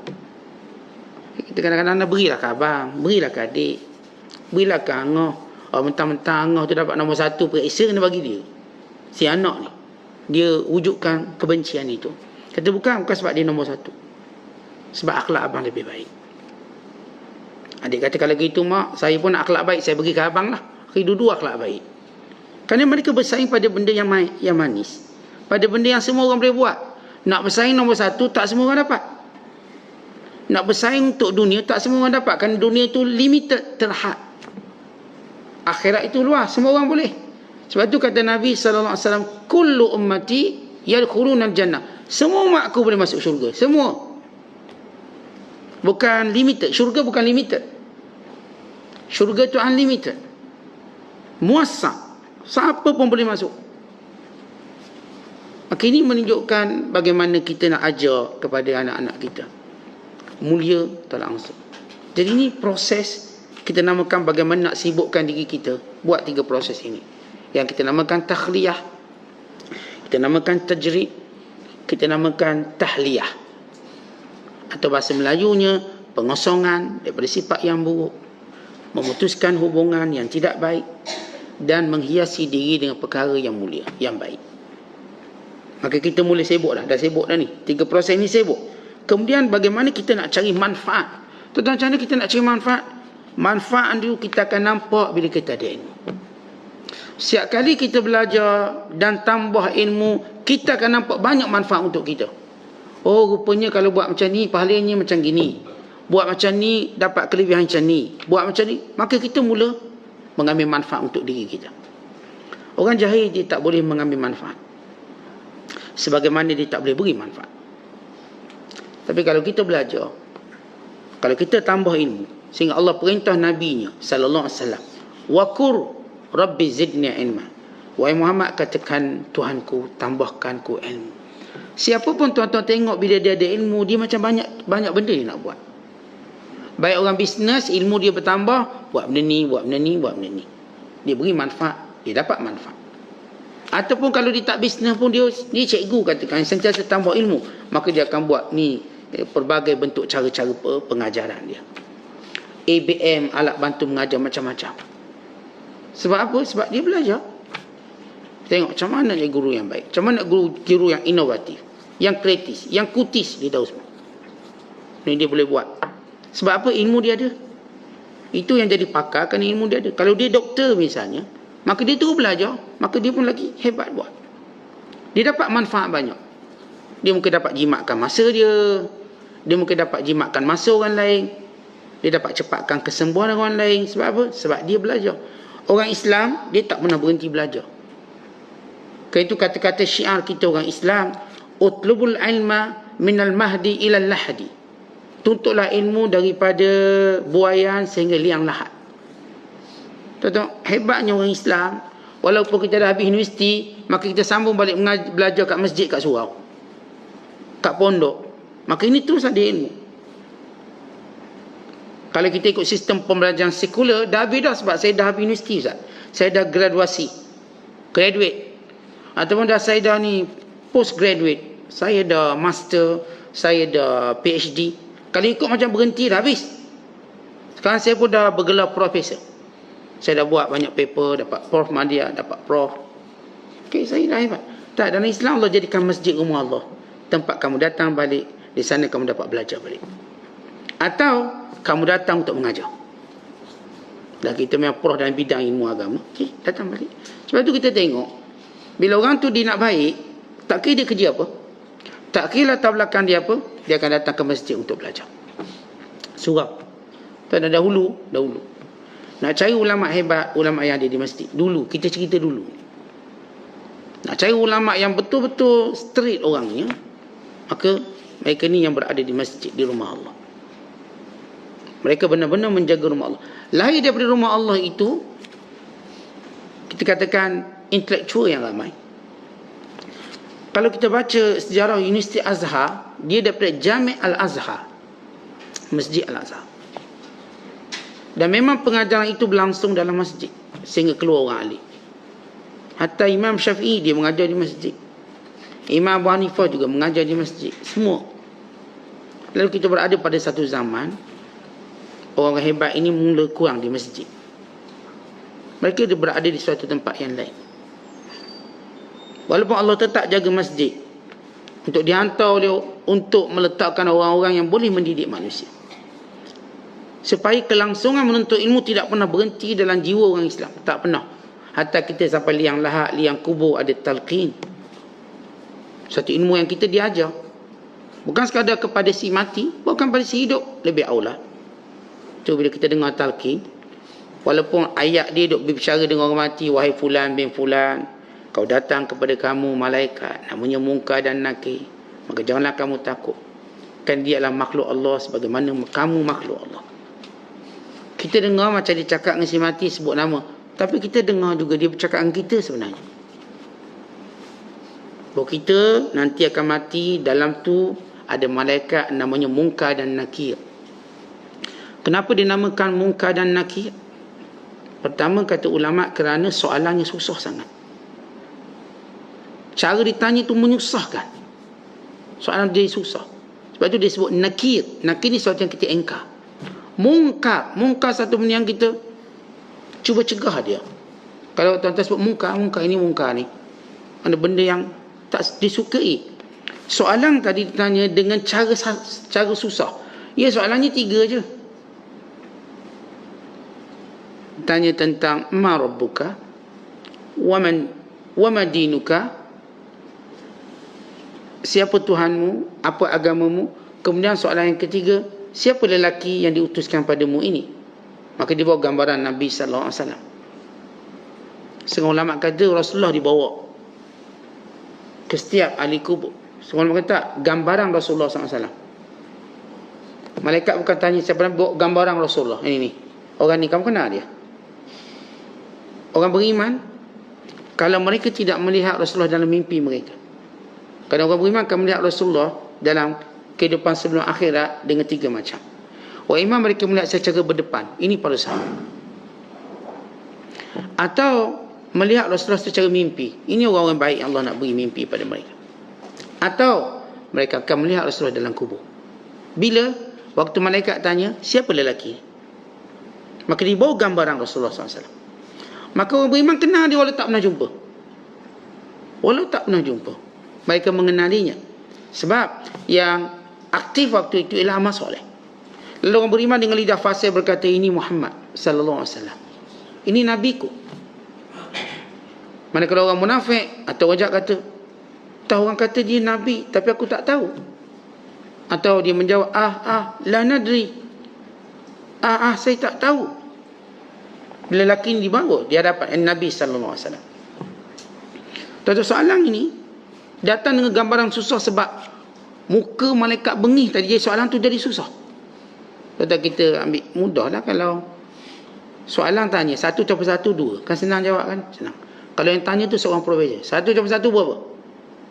Kita kadang-kadang berilah ke abang, berilah ke adik, berilah ke angah. Oh, mentang-mentang angah tu dapat nombor 1, periksa kena bagi dia. Si anak ni, dia wujudkan kebencian itu. Kata bukan sebab dia nombor 1. Sebab akhlak abang lebih baik. Adik kata kalau gitu mak, saya pun nak akhlak baik, saya bagi ke abang lah. Dua-dua akhlak baik. Kerana mereka bersaing pada benda yang manis. Pada benda yang semua orang boleh buat. Nak bersaing nombor 1, tak semua orang dapat. Nak bersaing untuk dunia, tak semua orang dapat. Kerana dunia itu limited, terhad. Akhirat itu luas, semua orang boleh. Sebab tu kata Nabi SAW, kullu ummati yadkhuluna al-jannah. Semua umat aku boleh masuk syurga. Semua. Bukan limited. Syurga bukan limited. Syurga tu unlimited. Muasa'. Siapa pun boleh masuk. Maka ini menunjukkan bagaimana kita nak ajar kepada anak-anak kita. Mulia tak langsung. Jadi ini proses kita namakan bagaimana nak sibukkan diri kita. Buat 3 proses ini. Yang kita namakan takhliyah. Kita namakan tajrid. Kita namakan tahliyah. Atau bahasa Melayunya, pengosongan daripada sifat yang buruk. Memutuskan hubungan yang tidak baik. Dan menghiasi diri dengan perkara yang mulia, yang baik. Maka kita mula sibuk dah. Dah sibuk dah ni. 3 proses ni sibuk. Kemudian bagaimana kita nak cari manfaat. Tentang macam mana kita nak cari manfaat. Manfaat itu kita akan nampak bila kita ada ilmu. Setiap kali kita belajar dan tambah ilmu, kita akan nampak banyak manfaat untuk kita. Oh, rupanya kalau buat macam ni, pahalanya macam gini. Buat macam ni, dapat kelebihan macam ni. Buat macam ni, maka kita mula mengambil manfaat untuk diri kita. Orang jahil dia tak boleh mengambil manfaat. Sebagaimana dia tak boleh beri manfaat. Tapi kalau kita belajar, kalau kita tambah ilmu, sehingga Allah perintah Nabi-Nya sallallahu alaihi wasallam, wa qur rabbi zidni ilma. Wahai Muhammad, katakan Tuhanku, tambahkan ku ilmu. Siapa pun tuan-tuan tengok bila dia ada ilmu, dia macam banyak benda dia nak buat. Baik orang bisnes, ilmu dia bertambah, buat benda ni, buat benda ni, buat benda ni. Dia beri manfaat, dia dapat manfaat. Ataupun kalau dia tak bisnes pun, dia cikgu katakan, sentiasa tambah ilmu, maka dia akan buat ni pelbagai bentuk cara-cara pengajaran dia. ABM, alat bantu mengajar macam-macam. Sebab apa? Sebab dia belajar. Tengok macam mana dia guru yang baik, macam mana guru yang inovatif, yang kreatif, yang kutis, dia tahu semua. Ini dia boleh buat. Sebab apa? Ilmu dia ada. Itu yang jadi pakar, kerana ilmu dia ada. Kalau dia doktor misalnya, maka dia terus belajar, maka dia pun lagi hebat buat. Dia dapat manfaat banyak. Dia mungkin dapat jimatkan masa dia. Dia mungkin dapat jimatkan masa orang lain. Dia dapat cepatkan kesembuhan orang lain. Sebab apa? Sebab dia belajar. Orang Islam, dia tak pernah berhenti belajar. Kerana itu kata-kata syiar kita orang Islam, utlubul ilma minal mahdi ilal lahdi. Tuntutlah ilmu daripada buayan sehingga liang lahat. Tuan-tuan, hebatnya orang Islam, walaupun kita dah habis universiti, maka kita sambung balik belajar kat masjid, kat surau, kat pondok. Maka ini terus ada ilmu. Kalau kita ikut sistem pembelajaran sekular, dah habis dah, sebab saya dah habis universiti, Ustaz. Saya dah graduate. Ataupun saya dah ni postgraduate. Saya dah master, saya dah PhD. Kalau ikut macam berhenti, dah habis. Sekarang saya pun dah bergelar profesor. Saya dah buat banyak paper, dapat Prof Madya, dapat Prof. Okey, saya dah hebat. Tak, dalam Islam Allah jadikan masjid rumah Allah. tempat kamu datang balik, di sana kamu dapat belajar balik. Atau kamu datang untuk mengajar. Dan kita memang prof dalam bidang ilmu agama, okey, datang balik. Sebab tu kita tengok, bila orang tu dia nak baik, tak kira dia kerja apa, tak kira latar belakang dia apa, dia akan datang ke masjid untuk belajar. Surau. Tak ada dahulu. Nak cari ulama hebat, ulama yang ada di masjid. Dulu, kita cerita dulu. Nak cari ulama yang betul-betul straight orangnya, maka mereka ni yang berada di masjid, di rumah Allah. Mereka benar-benar menjaga rumah Allah. Lahir daripada rumah Allah itu, kita katakan intelektual yang ramai. Kalau kita baca sejarah Universiti Azhar, dia daripada Jami' Al-Azhar, Masjid Al-Azhar. Dan memang pengajaran itu berlangsung dalam masjid sehingga keluar orang alim. Hatta Imam Syafi'i dia mengajar di masjid. Imam Abu Hanifah juga mengajar di masjid. Semua. Lalu kita berada pada satu zaman, orang hebat ini mula kurang di masjid. Mereka berada di suatu tempat yang lain. Walaupun Allah tetap jaga masjid untuk dihantar oleh untuk meletakkan orang-orang yang boleh mendidik manusia, supaya kelangsungan menuntut ilmu tidak pernah berhenti dalam jiwa orang Islam. Tak pernah. Hatta kita sampai liang lahat, liang kubur ada talqin. Satu ilmu yang kita diajar. Bukan sekadar kepada si mati, bukan pada si hidup. Lebih aula. Tu bila kita dengar talqin, walaupun ayat dia duk berbicara dengan orang mati, wahai fulan bin fulan, kau datang kepada kamu malaikat, namanya Munkar dan Nakir, maka janganlah kamu takut. Kan dia adalah makhluk Allah sebagaimana kamu makhluk Allah. Kita dengar macam dia cakap dengan si mati sebut nama, tapi kita dengar juga dia bercakap dengan kita sebenarnya. Bahawa kita nanti akan mati, dalam tu ada malaikat namanya Munkar dan Nakir. Kenapa dinamakan Munkar dan Nakir? Pertama kata ulama, kerana soalannya susah sangat. Cara ditanya tu menyusahkan. Soalan dia susah. Sebab tu dia sebut Nakir. Nakir ni sesuatu yang kita engkar. Munkar satu benda yang kita cuba cegah dia. Kalau tuan-tuan sebut munkar ini munkar ni, ada benda yang tak disukai. Soalan tadi ditanya dengan cara susah. Ya, soalannya 3 je. Tanya tentang ma rabbuka wa ma dinuka, siapa Tuhanmu, apa agamamu. Kemudian soalan yang ketiga, siapa lelaki yang diutuskan padamu ini? Maka dia bawa gambaran Nabi sallallahu alaihi wasallam. Setengah ulama kata Rasulullah dibawa ke setiap ahli kubur. Setengah ulama kata gambaran Rasulullah sallallahu alaihi wasallam. Malaikat bukan tanya siapa, bawa gambaran Rasulullah. Ini orang ni kamu kenal dia? Orang beriman, kalau mereka tidak melihat Rasulullah dalam mimpi mereka. Kalau orang beriman akan melihat Rasulullah dalam kehidupan sebelum akhirat dengan 3 macam. Orang iman mereka melihat secara berdepan. Ini para sahabat. Atau melihat Rasulullah secara mimpi. Ini orang-orang baik yang Allah nak beri mimpi pada mereka. Atau mereka akan melihat Rasulullah dalam kubur. Bila waktu malaikat tanya, siapa lelaki? Maka dibawa gambaran Rasulullah SAW. Maka orang beriman kenal dia walau tak pernah jumpa. Walau tak pernah jumpa, mereka mengenalinya. Sebab yang aktif waktu itu ialah amal soleh. Lalu orang beriman dengan lidah fasih berkata, ini Muhammad sallallahu alaihi wasallam, ini nabiku. Manakala orang munafik atau wajak kata, tahu orang kata dia nabi tapi aku tak tahu. Atau dia menjawab, la nadri, saya tak tahu. Bila lelaki ini dibawa di hadapan Nabi sallallahu alaihi wasallam. Tuan-tuan, soalan ini datang dengan gambaran susah sebab muka malaikat bengih tadi. Jadi soalan tu jadi susah. Tuan-tuan, kita ambil mudahlah kalau soalan tanya 1+1 2, kan senang jawab kan? Senang. Kalau yang tanya tu seorang profesor, 1+1 berapa?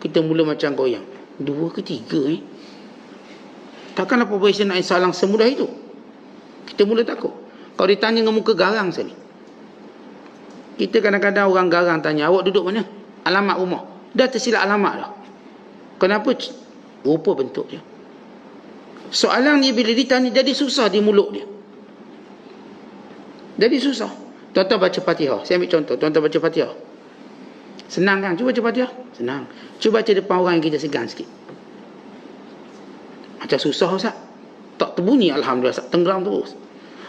Kita mula macam goyang. 2 ke 3 Takkanlah profesor nak soalan semudah itu. Kita mula takut. Kalau ditanya dengan muka garang sekali. Kita kadang-kadang orang garang tanya, awak duduk mana? Alamat rumah. Dah tersilap alamat dah. Kenapa? Rupa bentuk dia. Soalan ni bila ditanya jadi susah di mulut dia. Jadi susah. Tuan-tuan baca Fatihah. Saya ambil contoh. Tuan-tuan baca Fatihah. Senang kan? Cuba baca Fatihah. Senang. Cuba baca depan orang yang kita segan sikit. Macam susah Ustaz. Tak terbunyi alhamdulillah, Ustaz. Tenggelam terus.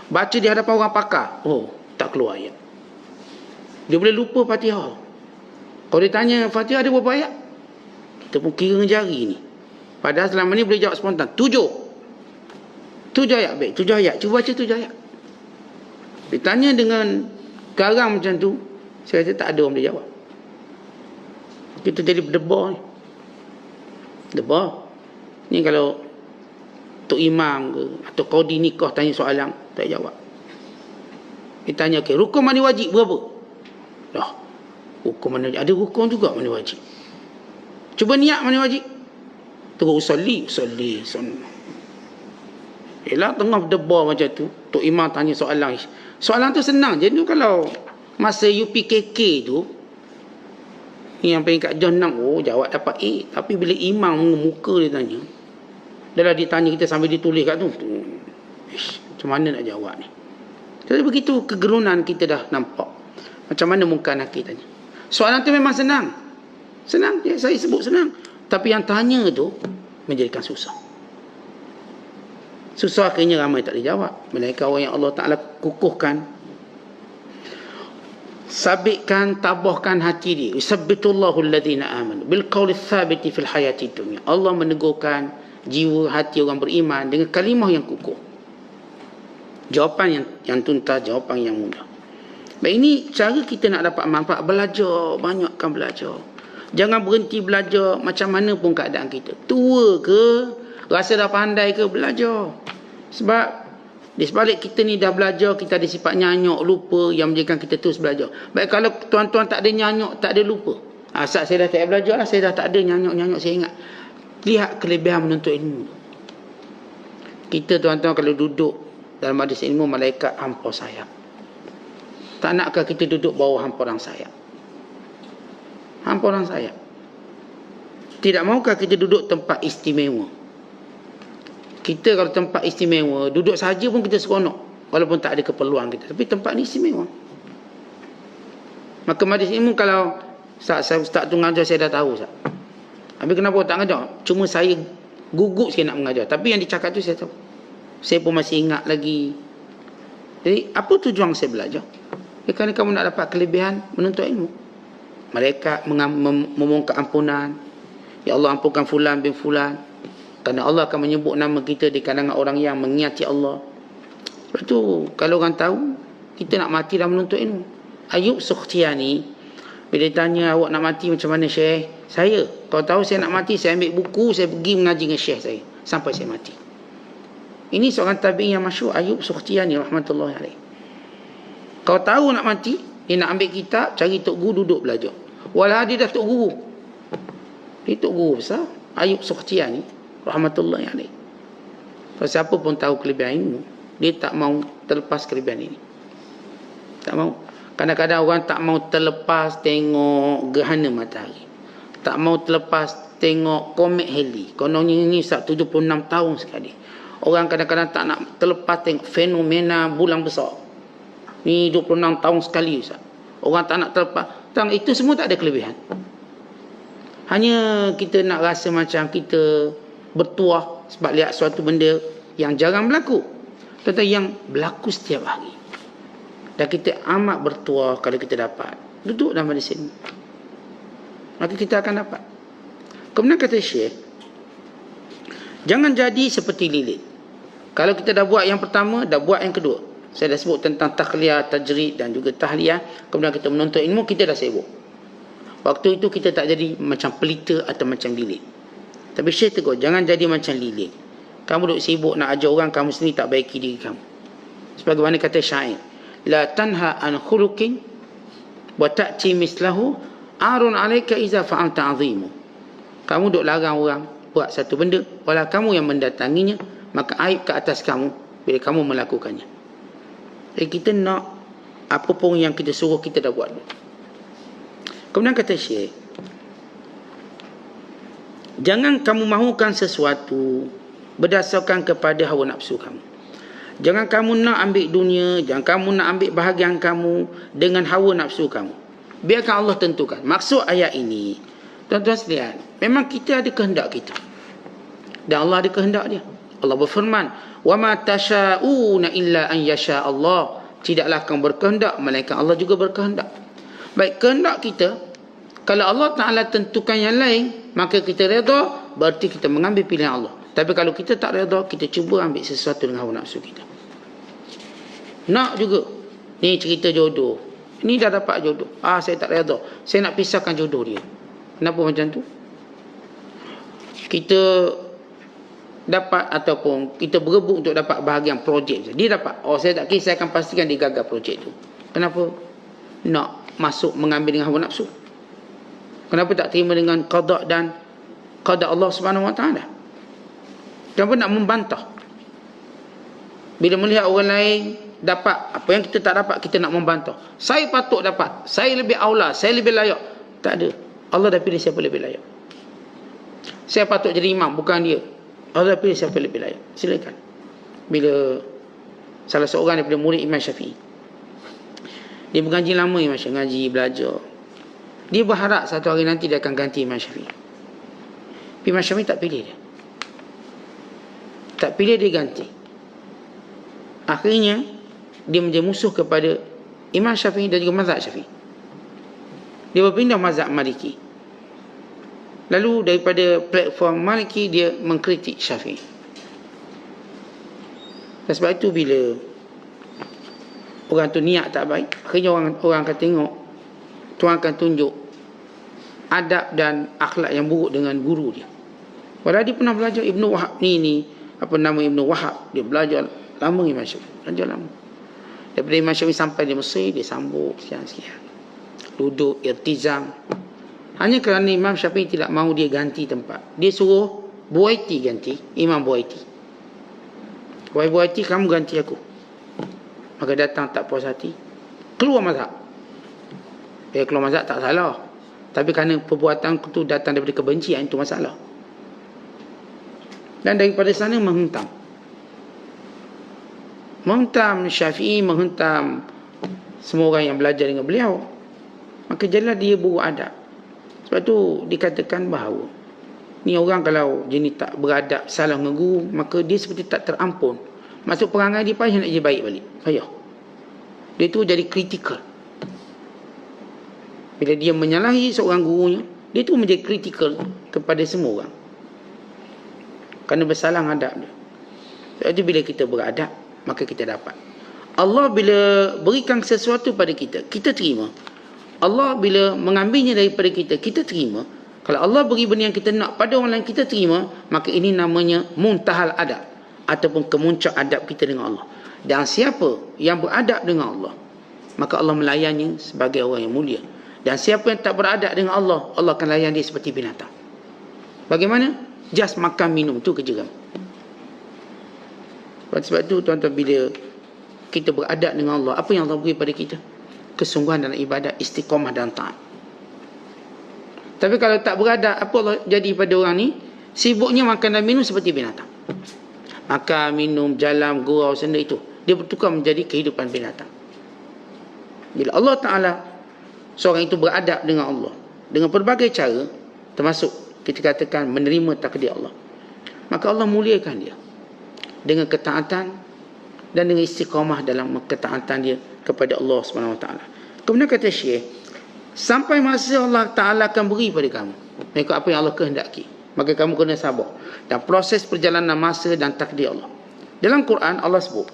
Baca di hadapan orang pakar, tak keluar ayat. Dia boleh lupa Fatihah. Kalau dia tanya Fatihah ada berapa ayat, kita pun kira dengan jari ni. Padahal selama ni boleh jawab spontan. 7 ayat, baik. 7 ayat. Cuba baca 7 ayat. Ditanya dengan garang macam tu, saya kata tak ada orang boleh jawab. Kita jadi berdebar ni. Debar. Ni kalau Tok Imam ke atau Qadi nikah tanya soalan, tak jawab. Ditanya, rukun mandi wajib berapa? Dah. Rukun mandi wajib. Ada rukun juga mandi wajib. Cuba niat mandi wajib. Terus usalli. Yelah, tengah berdebar macam tu, Tok Imam tanya soalan. Soalan tu senang je. Kalau masa UPKK tu, yang peringkat John 6, jawab dapat A. Tapi bila imam mengemuka dia tanya, dah ditanya kita sambil ditulis kat tu, macam mana nak jawab ni? Jadi begitu kegerunan kita dah nampak. Macam mana muka nakir tanya. Soalan tu memang senang. Senang, ya, saya sebut senang. Tapi yang tanya tu menjadikan susah. Susah akhirnya ramai tak dijawab. Melainkan orang yang Allah Ta'ala kukuhkan, sabitkan, tabahkan hati dia. Yusabbitullahu alladhina amanu bil qawli tsabiti fil hayati dunya. Allah menegurkan jiwa hati orang beriman dengan kalimah yang kukuh. Jawapan yang tuntas, jawapan yang mudah. Baik, ini cara kita nak dapat manfaat. Belajar, banyakkan belajar. Jangan berhenti belajar macam mana pun keadaan kita. Tua ke, rasa dah pandai ke, belajar. Sebab di sebalik kita ni dah belajar, kita ada sifat nyanyuk, lupa, yang menjadikan kita terus belajar. Baik, kalau tuan-tuan tak ada nyanyuk, tak ada lupa. Saat saya dah tak belajar lah, saya dah tak ada nyanyuk-nyanyuk, saya ingat. Lihat kelebihan menuntut ilmu. Kita tuan-tuan kalau duduk dalam majlis ilmu, malaikat hampar sayap. Tak nakkah kita duduk bawah hamparan sayap? Hamparan sayap. Tidak maukah kita duduk tempat istimewa? Kita kalau tempat istimewa, duduk saja pun kita seronok, walaupun tak ada keperluan kita. Tapi tempat ni istimewa. Maka majlis ilmu, kalau Ustaz tu mengajar, saya dah tahu Ustaz. Habis kenapa tak mengajar? Cuma saya gugup sikit nak mengajar. Tapi yang dicakap tu saya tahu. Saya pun masih ingat lagi. Jadi apa tujuan saya belajar? Kerana kamu nak dapat kelebihan menuntut ilmu. Mereka memohon keampunan. Ya Allah, ampunkan fulan bin fulan. Kerana Allah akan menyebut nama kita di kalangan orang yang mengingati Allah. Lepas tu, kalau orang tahu, kita nak mati dalam menuntut ilmu. Ayub Sukhtiani, bila ditanya, awak nak mati macam mana Syekh? Saya, kalau tahu saya nak mati, saya ambil buku, saya pergi mengaji dengan Syekh saya. Sampai saya mati. Ini seorang tabi'in yang masyhur, Ayub Sukhtiani rahmatullahi alaih. Kalau tahu nak mati, dia nak ambil kitab, cari tok guru, duduk belajar. Walau dia dah tok guru. Dia tok guru besar, Ayub Sukhtiani rahmatullahi alaih. Kalau siapa pun tahu kelebihan ilmu, dia tak mau terlepas kelebihan ini. Tak mau. Kadang-kadang orang tak mau terlepas tengok gerhana matahari. Tak mau terlepas tengok komet Halley. Kononnya ini 76 tahun sekali. Orang kadang-kadang tak nak terlepas tengok fenomena bulan besar. Ni 26 tahun sekali Ustaz. Orang tak nak terlepas. Itu semua tak ada kelebihan. Hanya kita nak rasa macam kita bertuah sebab lihat suatu benda yang jarang berlaku. Tetapi yang berlaku setiap hari. Dan kita amat bertuah kalau kita dapat duduk dalam majlis ilmu. Maka kita akan dapat. Kemudian kata Syekh, jangan jadi seperti lilit. Kalau kita dah buat yang pertama, dah buat yang kedua. Saya dah sebut tentang takhliyah, tajrid dan juga tahliyah. Kemudian kita menuntut ilmu, kita dah sibuk. Waktu itu kita tak jadi macam pelita atau macam lilit. Tapi Syekh tegur, jangan jadi macam lilit. Kamu duduk sibuk nak ajar orang, kamu sendiri tak baiki diri kamu. Sebagaimana kata syair, la tanha an khuluqin wa ta'ti mislahu arun alayka iza fa'alta azimu. Kamu duk larang orang buat satu benda, walau kamu yang mendatanginya, maka aib ke atas kamu bila kamu melakukannya. Jadi kita nak apa pun yang kita suruh, kita dah buat dulu. Kemudian kata Syekh, jangan kamu mahukan sesuatu berdasarkan kepada hawa nafsu kamu. Jangan kamu nak ambil dunia, jangan kamu nak ambil bahagian kamu dengan hawa nafsu kamu. Biarkan Allah tentukan. Maksud ayat ini, tuan-tuan sekalian, memang kita ada kehendak kita. Dan Allah ada kehendak dia. Allah berfirman, "Wa ma tasha'una illa an yasha Allah." Tidaklah kamu berkehendak melainkan Allah juga berkehendak. Baik, kehendak kita, kalau Allah Ta'ala tentukan yang lain, maka kita redha, berarti kita mengambil pilihan Allah. Tapi kalau kita tak redha, kita cuba ambil sesuatu dengan hawa nafsu kita. Nak juga, ni cerita jodoh, ni dah dapat jodoh, saya tak redha, saya nak pisahkan jodoh dia. Kenapa macam tu? Kita dapat ataupun kita berebut untuk dapat bahagian projek. Dia dapat, saya tak kisah, saya akan pastikan dia gagal projek tu. Kenapa? Nak masuk mengambil dengan hawa nafsu. Kenapa tak terima dengan qada dan qada Allah Subhanahu Wa Taala? Kenapa nak membantah? Bila melihat orang lain dapat apa yang kita tak dapat, kita nak membantah. Saya patut dapat, saya lebih aula, saya lebih layak. Tak ada. Allah dah pilih siapa lebih layak. Saya patut jadi imam, bukan dia. Allah dah pilih siapa lebih layak. Silakan. Bila salah seorang daripada murid Imam Syafi'i, dia mengaji lama, Imam Syafi'i ngaji, belajar, dia berharap satu hari nanti dia akan ganti Imam Syafi'i. Tapi Imam Syafi'i tak pilih dia. Tak pilih dia ganti. Akhirnya dia menjadi musuh kepada Imam Syafi'i dan juga mazhab Syafi'i. Dia berpindah mazhab Maliki. Lalu daripada platform Maliki dia mengkritik Syafi'i. Dan sebab itu bila orang tu niat tak baik, akhirnya orang akan tengok, Tuhan akan tunjuk adab dan akhlak yang buruk dengan guru dia. Padahal dia pernah belajar Ibnu Wahab ni apa nama Ibnu Wahab, dia belajar lama Imam Syafi'i, belajar lama. Daripada Imam Syafi'i sampai di Mesir, dia sambung sekian-sekian, duduk irtizam. Hanya kerana Imam Syafi'i tidak mahu dia ganti tempat, dia suruh Buaiti ganti, Imam Buaiti. Wahai Buaiti, kamu ganti aku. Maka datang tak puas hati, keluar mazhab. Keluar mazhab tak salah, tapi kerana perbuatan itu datang daripada kebencian, itu masalah. Dan daripada sana menghentam Syafi'i, menghentam semua orang yang belajar dengan beliau. Maka jadilah dia buruk adab. Sebab tu dikatakan bahawa ni orang kalau jenis tak beradab, salah dengan guru, maka dia seperti tak terampun. Masuk perangai dia payah nak jadi baik balik. Payah. Dia tu jadi kritikal. Bila dia menyalahi seorang gurunya, dia tu menjadi kritikal kepada semua orang. Kerana bersalah adab dia. Sebab tu bila kita beradab, maka kita dapat. Allah bila berikan sesuatu pada kita, kita terima. Allah bila mengambilnya daripada kita, kita terima. Kalau Allah beri benda yang kita nak pada orang lain, kita terima, maka ini namanya muntahal adab, ataupun kemuncak adab kita dengan Allah. Dan siapa yang beradab dengan Allah, maka Allah melayannya sebagai orang yang mulia. Dan siapa yang tak beradab dengan Allah, Allah akan layan dia seperti binatang. Bagaimana? Just makan minum, tu kerja kamu. Sebab itu tuan-tuan, bila kita beradab dengan Allah, apa yang Allah beri pada kita? Kesungguhan dalam ibadat, istiqamah dan taat. Tapi kalau tak beradab, apa Allah jadi pada orang ni? Sibuknya makan dan minum seperti binatang. Makan, minum, jalan, gurau, senda, itu dia bertukar menjadi kehidupan binatang. Bila Allah Ta'ala, seorang itu beradab dengan Allah dengan pelbagai cara, termasuk kita katakan menerima takdir Allah, maka Allah muliakan dia dengan ketaatan dan dengan istiqamah dalam ketaatan dia kepada Allah SWT. Kemudian kata Syekh, sampai masa Allah Ta'ala akan beri pada kamu mengikut apa yang Allah kehendaki, maka kamu kena sabar dan proses perjalanan masa dan takdir Allah. Dalam Quran Allah sebut,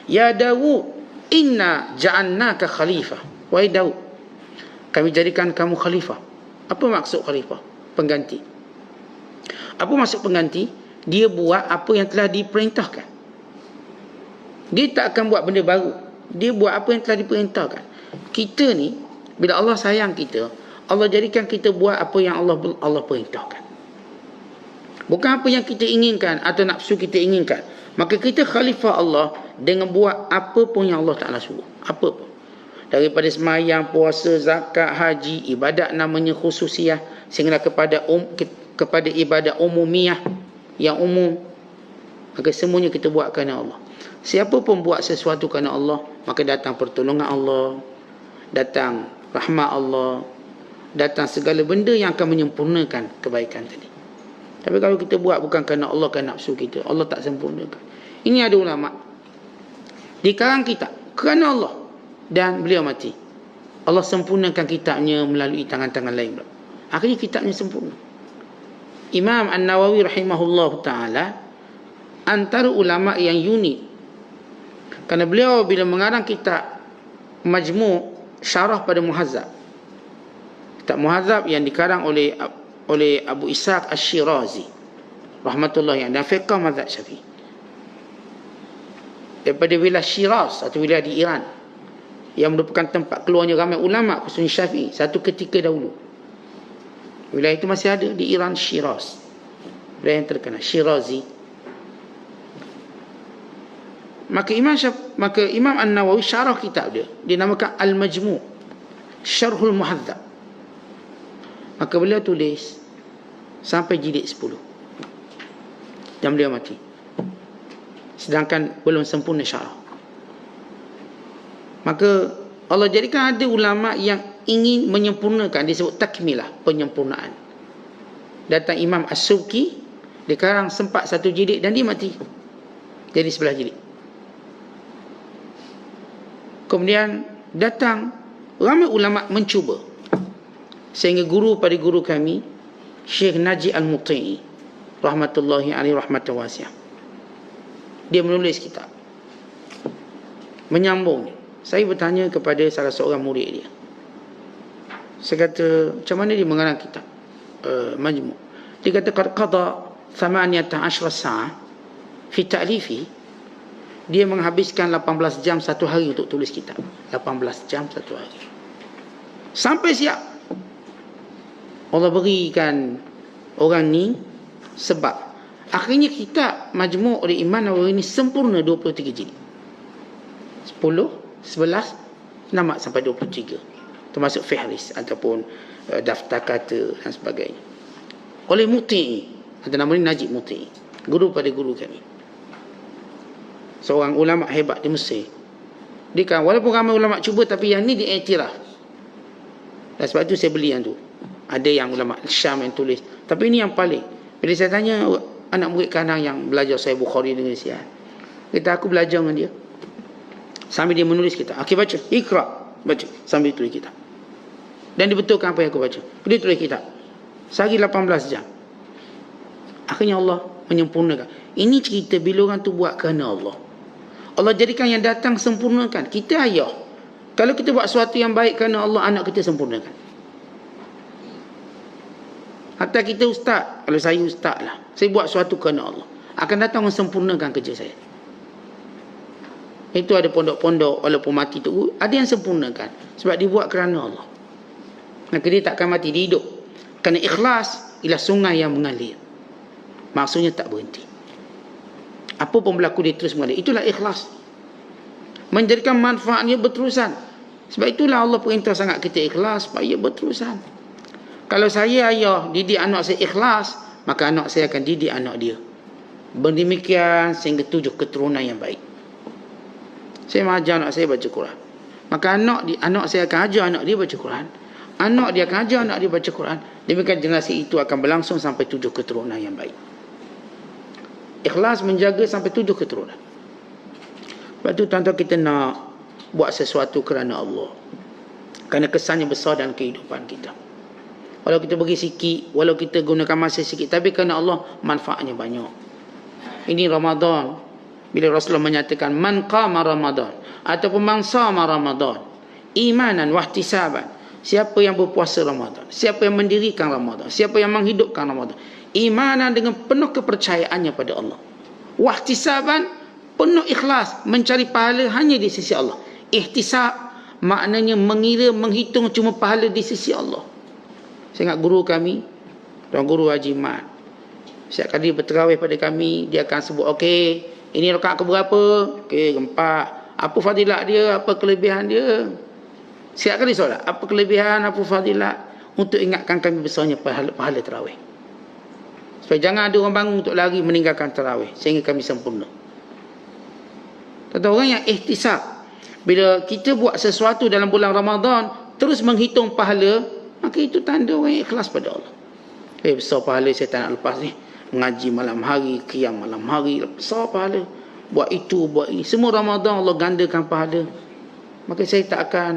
Ya Dawud, inna ja'annaka khalifah. Wahai Dawud, kami jadikan kamu khalifah. Apa maksud khalifah? Pengganti. Apa maksud pengganti? Dia buat apa yang telah diperintahkan. Dia tak akan buat benda baru. Dia buat apa yang telah diperintahkan. Kita ni, bila Allah sayang kita, Allah jadikan kita buat apa yang Allah perintahkan. Bukan apa yang kita inginkan atau nafsu kita inginkan. Maka kita khalifah Allah dengan buat apa pun yang Allah Ta'ala suruh. Apa pun. Daripada semayang, puasa, zakat, haji, ibadat namanya khususiyah, sehingga kepada ibadat umumiyah yang umum. Maka semuanya kita buat kerana Allah. Siapa pun buat sesuatu kerana Allah, maka datang pertolongan Allah, datang rahmat Allah, datang segala benda yang akan menyempurnakan kebaikan tadi. Tapi kalau kita buat bukan kerana Allah, kerana nafsu kita, Allah tak sempurnakan. Ini ada ulama di kalangan kita kerana Allah, dan beliau mati. Allah sempurnakan kitabnya melalui tangan-tangan lain pula. Akhirnya kitabnya sempurna. Imam An-Nawawi rahimahullah ta'ala antara ulama yang unik, kerana beliau bila mengarang kitab Majmu' Syarah pada Muhazzab, kitab Muhazzab yang dikarang oleh Abu Ishaq Ash-Shirazi rahmatullahi alaihi, dan fiqh mazhab Syafi'i, daripada wilayah Shiraz atau wilayah di Iran yang merupakan tempat keluarnya ramai ulama khususnya Syafi'i satu ketika dahulu. Wilayah itu masih ada di Iran, Shiraz, wilayah yang terkenal Shirazi. Maka Imam An-Nawawi syarah kitab dia dinamakan Al-Majmu' Syarhul Muhadzab. Maka beliau tulis sampai jilid 10 dan beliau mati, sedangkan belum sempurna syarah. Maka Allah jadikan ada ulama yang ingin menyempurnakan, disebut takmilah, penyempurnaan. Datang Imam As-Subki, dia karang sempat satu jilid dan dia mati, jadi 11 jilid. Kemudian datang ramai ulama mencuba, sehingga guru pada guru kami Syekh Naji Al-Muti'i rahmatullahi alaihi rahmatan wasi'ah, dia menulis kitab menyambung. Saya bertanya kepada salah seorang murid dia, saya kata, macam mana dia mengarang kitab Majmu'? Dia kata qada 18 sa'ah fi ta'lifi. Dia menghabiskan 18 jam satu hari untuk tulis kitab. 18 jam satu hari sampai siap. Allah berikan orang ni sebab. Akhirnya kitab Majmu' oleh Imam Nawawi ini sempurna 23 jilid. 10, 11, namat sampai 23, termasuk fihris ataupun daftar kata dan sebagainya, oleh Muti'i. Ada nama ni Najib Muti'i, guru pada guru kami, seorang ulama hebat di Mesir. Dia kan, walaupun ramai ulama cuba, tapi yang ni diiktiraf. Dan sebab itu saya beli yang tu. Ada yang ulama Syam yang tulis, tapi ini yang paling. Bila saya tanya anak murid kanan yang belajar Sahih Bukhari dengan sihat, kata aku belajar dengan dia sambil dia menulis kitab. Aku baca, ikra, baca sambil tulis kitab, dan dibetulkan apa yang aku baca. Dia tulis kitab sehari 18 jam. Akhirnya Allah menyempurnakan. Ini cerita bila orang tu buat kerana Allah, Allah jadikan yang datang sempurnakan. Kita ayah, kalau kita buat sesuatu yang baik kerana Allah, anak kita sempurnakan. Hatta kita ustaz, kalau saya ustaz lah, saya buat sesuatu kerana Allah, akan datang orang sempurnakan kerja saya. Itu ada pondok-pondok walaupun mati tu ada yang sempurnakan sebab dibuat kerana Allah. Maka dia takkan mati, dia hidup. Kerana ikhlas ialah sungai yang mengalir, maksudnya tak berhenti. Apa pun berlaku dia terus mengalir. Itulah ikhlas, menjadikan manfaatnya berterusan. Sebab itulah Allah perintah sangat kita ikhlas supaya berterusan. Kalau saya ayah didik anak saya ikhlas, maka anak saya akan didik anak dia berdemikian sehingga 7 keturunan yang baik. Saya mengajar anak saya baca Quran, maka anak saya akan ajar anak dia baca Quran, anak dia akan ajar anak dia baca Quran. Demikian generasi itu akan berlangsung sampai 7 keturunan yang baik. Ikhlas menjaga sampai 7 keturunan. Sebab itu tuan-tuan, kita nak buat sesuatu kerana Allah, kerana kesannya besar dalam kehidupan kita. Walau kita bagi sikit, walau kita gunakan masa sikit, tapi kerana Allah manfaatnya banyak. Ini Ramadan, bila Rasulullah menyatakan man qama Ramadan ataupun man sama Ramadan imanan wa ihtisaban, siapa yang berpuasa Ramadan, siapa yang mendirikan Ramadan, siapa yang menghidupkan Ramadan, imanan dengan penuh kepercayaannya pada Allah, wa ihtisaban, penuh ikhlas mencari pahala hanya di sisi Allah. Ihtisab maknanya mengira, menghitung cuma pahala di sisi Allah. Saya ingat guru kami, Tuan Guru Haji Mat, setiap kali berterawih pada kami, dia akan sebut, okey, ini rakaat ke berapa? Okey, 4. Apa fadilat dia? Apa kelebihan dia? Setiap kali solat, apa kelebihan, apa fadilat? Untuk ingatkan kami besarnya pahala terawih. Supaya jangan ada orang bangun untuk lari meninggalkan terawih, sehingga kami sempurna. Tentang orang yang ihtisab, bila kita buat sesuatu dalam bulan Ramadan, terus menghitung pahala, maka itu tanda orang yang ikhlas pada Allah. Besar pahala saya tak nak lepas ni. Mengaji malam hari, qiyam malam hari, besar pahala. Buat itu, buat ini. Semua Ramadan Allah gandakan pahala. Maka saya tak akan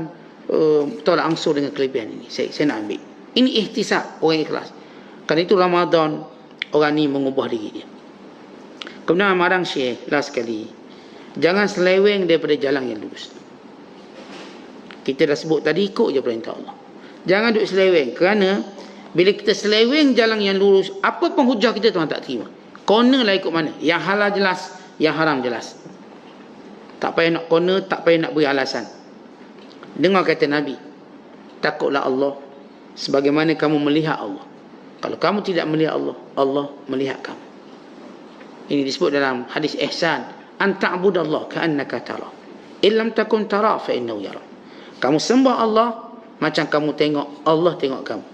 tolak ansur dengan kelebihan ini. Saya nak ambil. Ini ihtisab, orang ikhlas. Kerana itu Ramadan, orang ni mengubah diri dia. Kemudian amarang Syekh, last sekali. Jangan seleweng daripada jalan yang lurus. Kita dah sebut tadi, ikut je perintah Allah. Jangan duduk seleweng. Kerana bila kita seleweng jalan yang lurus, apa pun hujah kita Tuhan tak terima. Corner lah ikut mana. Yang halal jelas, yang haram jelas. Tak payah nak corner, tak payah nak beri alasan. Dengar kata Nabi, takutlah Allah sebagaimana kamu melihat Allah. Kalau kamu tidak melihat Allah, Allah melihat kamu. Ini disebut dalam hadis ihsan, an ta'budallah ka'annaka tara. Illam takun tara fa innahu yara. Kamu sembah Allah macam kamu tengok Allah tengok kamu.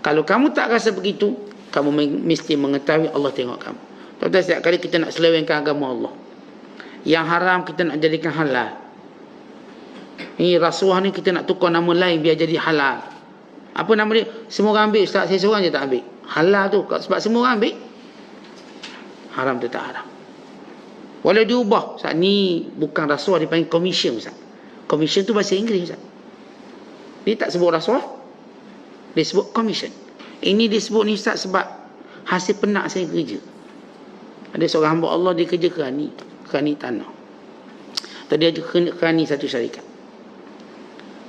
Kalau kamu tak rasa begitu, kamu mesti mengetahui Allah tengok kamu. Tuan-tuan, setiap kali kita nak selewengkan agama Allah, yang haram kita nak jadikan halal. Ini rasuah ni kita nak tukar nama lain biar jadi halal. Apa nama dia? Semua orang ambil, Ustaz, saya seorang je tak ambil. Halal tu sebab semua orang ambil. Haram tu tak haram. Walau diubah, Ustaz, ni bukan rasuah, dipanggil commission, Ustaz. Commission tu bahasa Inggeris, Ustaz. Dia tak sebut rasuah, dia sebut commission. Ini disebut ni, Ustaz, sebab hasil penat saya kerja. Ada seorang hamba Allah, dia kerja kerani tanah. Tadi ada kerani satu syarikat.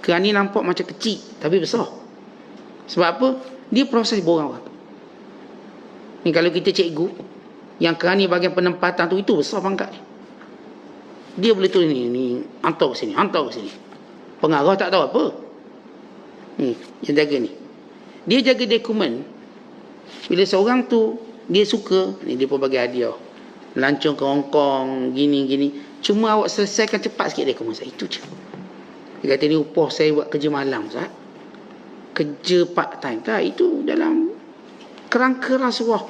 Kerani nampak macam kecil tapi besar. Sebab apa? Dia proses borang orang. Ni kalau kita cikgu, yang kerani bahagian penempatan tu, itu besar pangkat dia boleh tulis ni hantar ke sini, hantar ke sini. Pengarah tak tahu apa. Ni yang jaga ni, dia jaga dokumen. Bila seorang tu dia suka, ni dia pun bagi hadiah, lancung ke Hong Kong, gini-gini. Cuma awak selesaikan cepat sikit dokumen saya, itu je. Dia kata ni upah saya buat kerja malam, Ustaz. Kerja part time. Tak, itu dalam kerangka rasuah.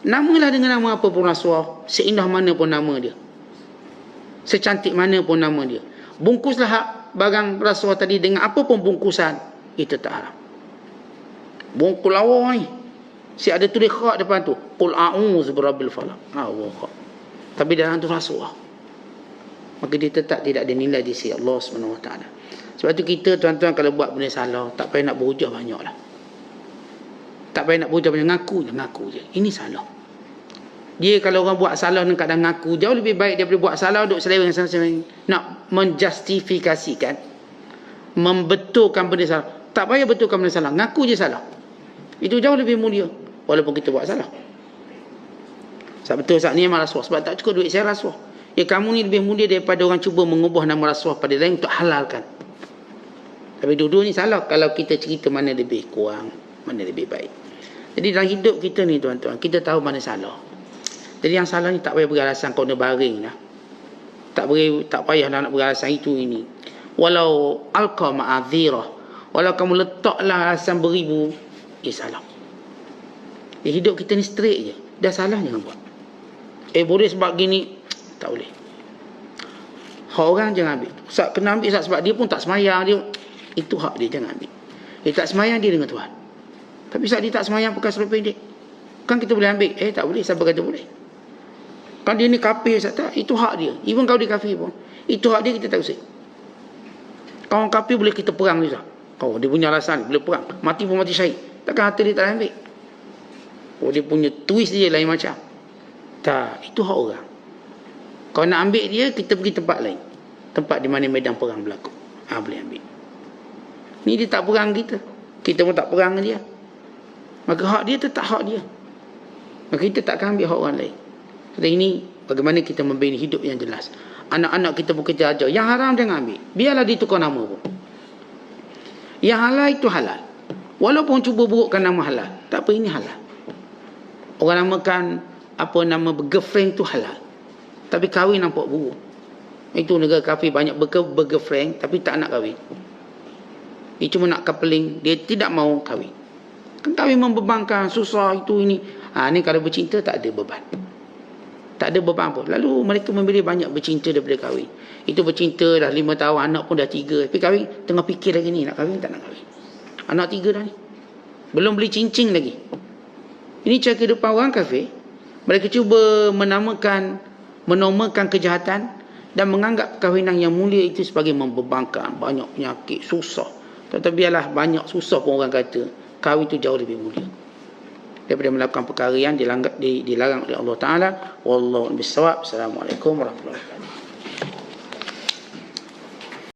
Namalah dengan nama apa pun rasuah, seindah mana pun nama dia, secantik mana pun nama dia. Bungkuslah hak barang rasuah tadi dengan apa pun bungkusan, itu tak haram. Bungkus lawa ni, si ada tulis kha depan tu, qul a'udzu birabbil falaq. Tapi dalam tu rasuah, maka dia tetap tidak dinilai di sisi Allah SWT. Sebab tu kita, tuan-tuan, kalau buat benda salah, tak payah nak berhujah banyak lah. Tak payah nak berhujah banyak, ngaku je. Ini salah. Dia kalau orang buat salah dan kadang ngaku, jauh lebih baik daripada buat salah duduk seleweng nak menjustifikasikan, membetulkan benda salah. Tak payah betulkan benda salah, ngaku je salah. Itu jauh lebih mulia walaupun kita buat salah. Sebab betul saat ni memang rasuah, sebab tak cukup duit saya rasuah. Ya, kamu ni lebih mulia daripada orang cuba mengubah nama rasuah pada lain untuk halalkan. Tapi dua-dua ni salah kalau kita cerita mana lebih kurang, mana lebih baik. Jadi dalam hidup kita ni, tuan-tuan, kita tahu mana salah. Jadi yang salah ni tak payah beralasan kau nak baring lah. Tak payah nak beralasan itu ini. Walau alqa ma'adzirah, walau kamu letaklah alasan beribu, salah. Hidup kita ni straight je. Dah salah jangan buat. Boleh sebab gini, tak boleh. Hak orang jangan ambil. Ustaz kena ambil, Ustaz, sebab dia pun tak semayang. Itu hak dia, jangan ambil. Dia tak semayang, dia dengan Tuhan. Tapi Ustaz dia tak semayang pakai seluar pendek, kan kita boleh ambil? Tak boleh. Siapa kata boleh? Kan dia ni kafir, Ustaz. Tak, itu hak dia. Even kalau dia kafir pun, itu hak dia, kita tak usik. Kalau orang kafir boleh kita perang dia, Ustaz. Dia punya alasan boleh perang, mati pun mati syahid. Takkan harta dia tak ambil? Dia punya twist dia lain macam. Tak, itu hak orang. Kalau nak ambil dia, kita pergi tempat lain, tempat di mana medan perang berlaku. Boleh ambil. Ni dia tak perang kita, kita pun tak perang dia. Maka hak dia tetap hak dia. Maka kita takkan ambil hak orang lain. Jadi ini bagaimana kita membina hidup yang jelas. Anak-anak kita pun kita ajar, yang haram jangan ambil. Biarlah ditukar nama pun. Yang halal itu halal. Walaupun cuba burukkan nama halal, tak apa, ini halal. Orang namakan nama girlfriend tu halal, tapi kahwin nampak buruk. Itu negara kafir banyak bergirlfriend tapi tak nak kahwin. Dia cuma nak coupling, dia tidak mau kahwin. Kan kahwin membebankan, susah itu ini. Ni kalau bercinta tak ada beban. Tak ada beban pun. Lalu mereka memilih banyak bercinta daripada kahwin. Itu bercinta dah 5 tahun, anak pun dah 3. Tapi kahwin tengah fikir lagi ni, nak kahwin tak nak kahwin. Anak 3 dah ni. Belum beli cincin lagi. Ini cara kehidupan orang kafir. Mereka cuba menomakan kejahatan dan menganggap perkahwinan yang mulia itu sebagai membebankan, banyak penyakit, susah. Tetapi biarlah banyak susah pun orang kata, kahwin itu jauh lebih mulia daripada melakukan perkara yang dilarang oleh Allah Ta'ala. Wallahu a'lam bissawab. Assalamualaikum warahmatullahi wabarakatuh.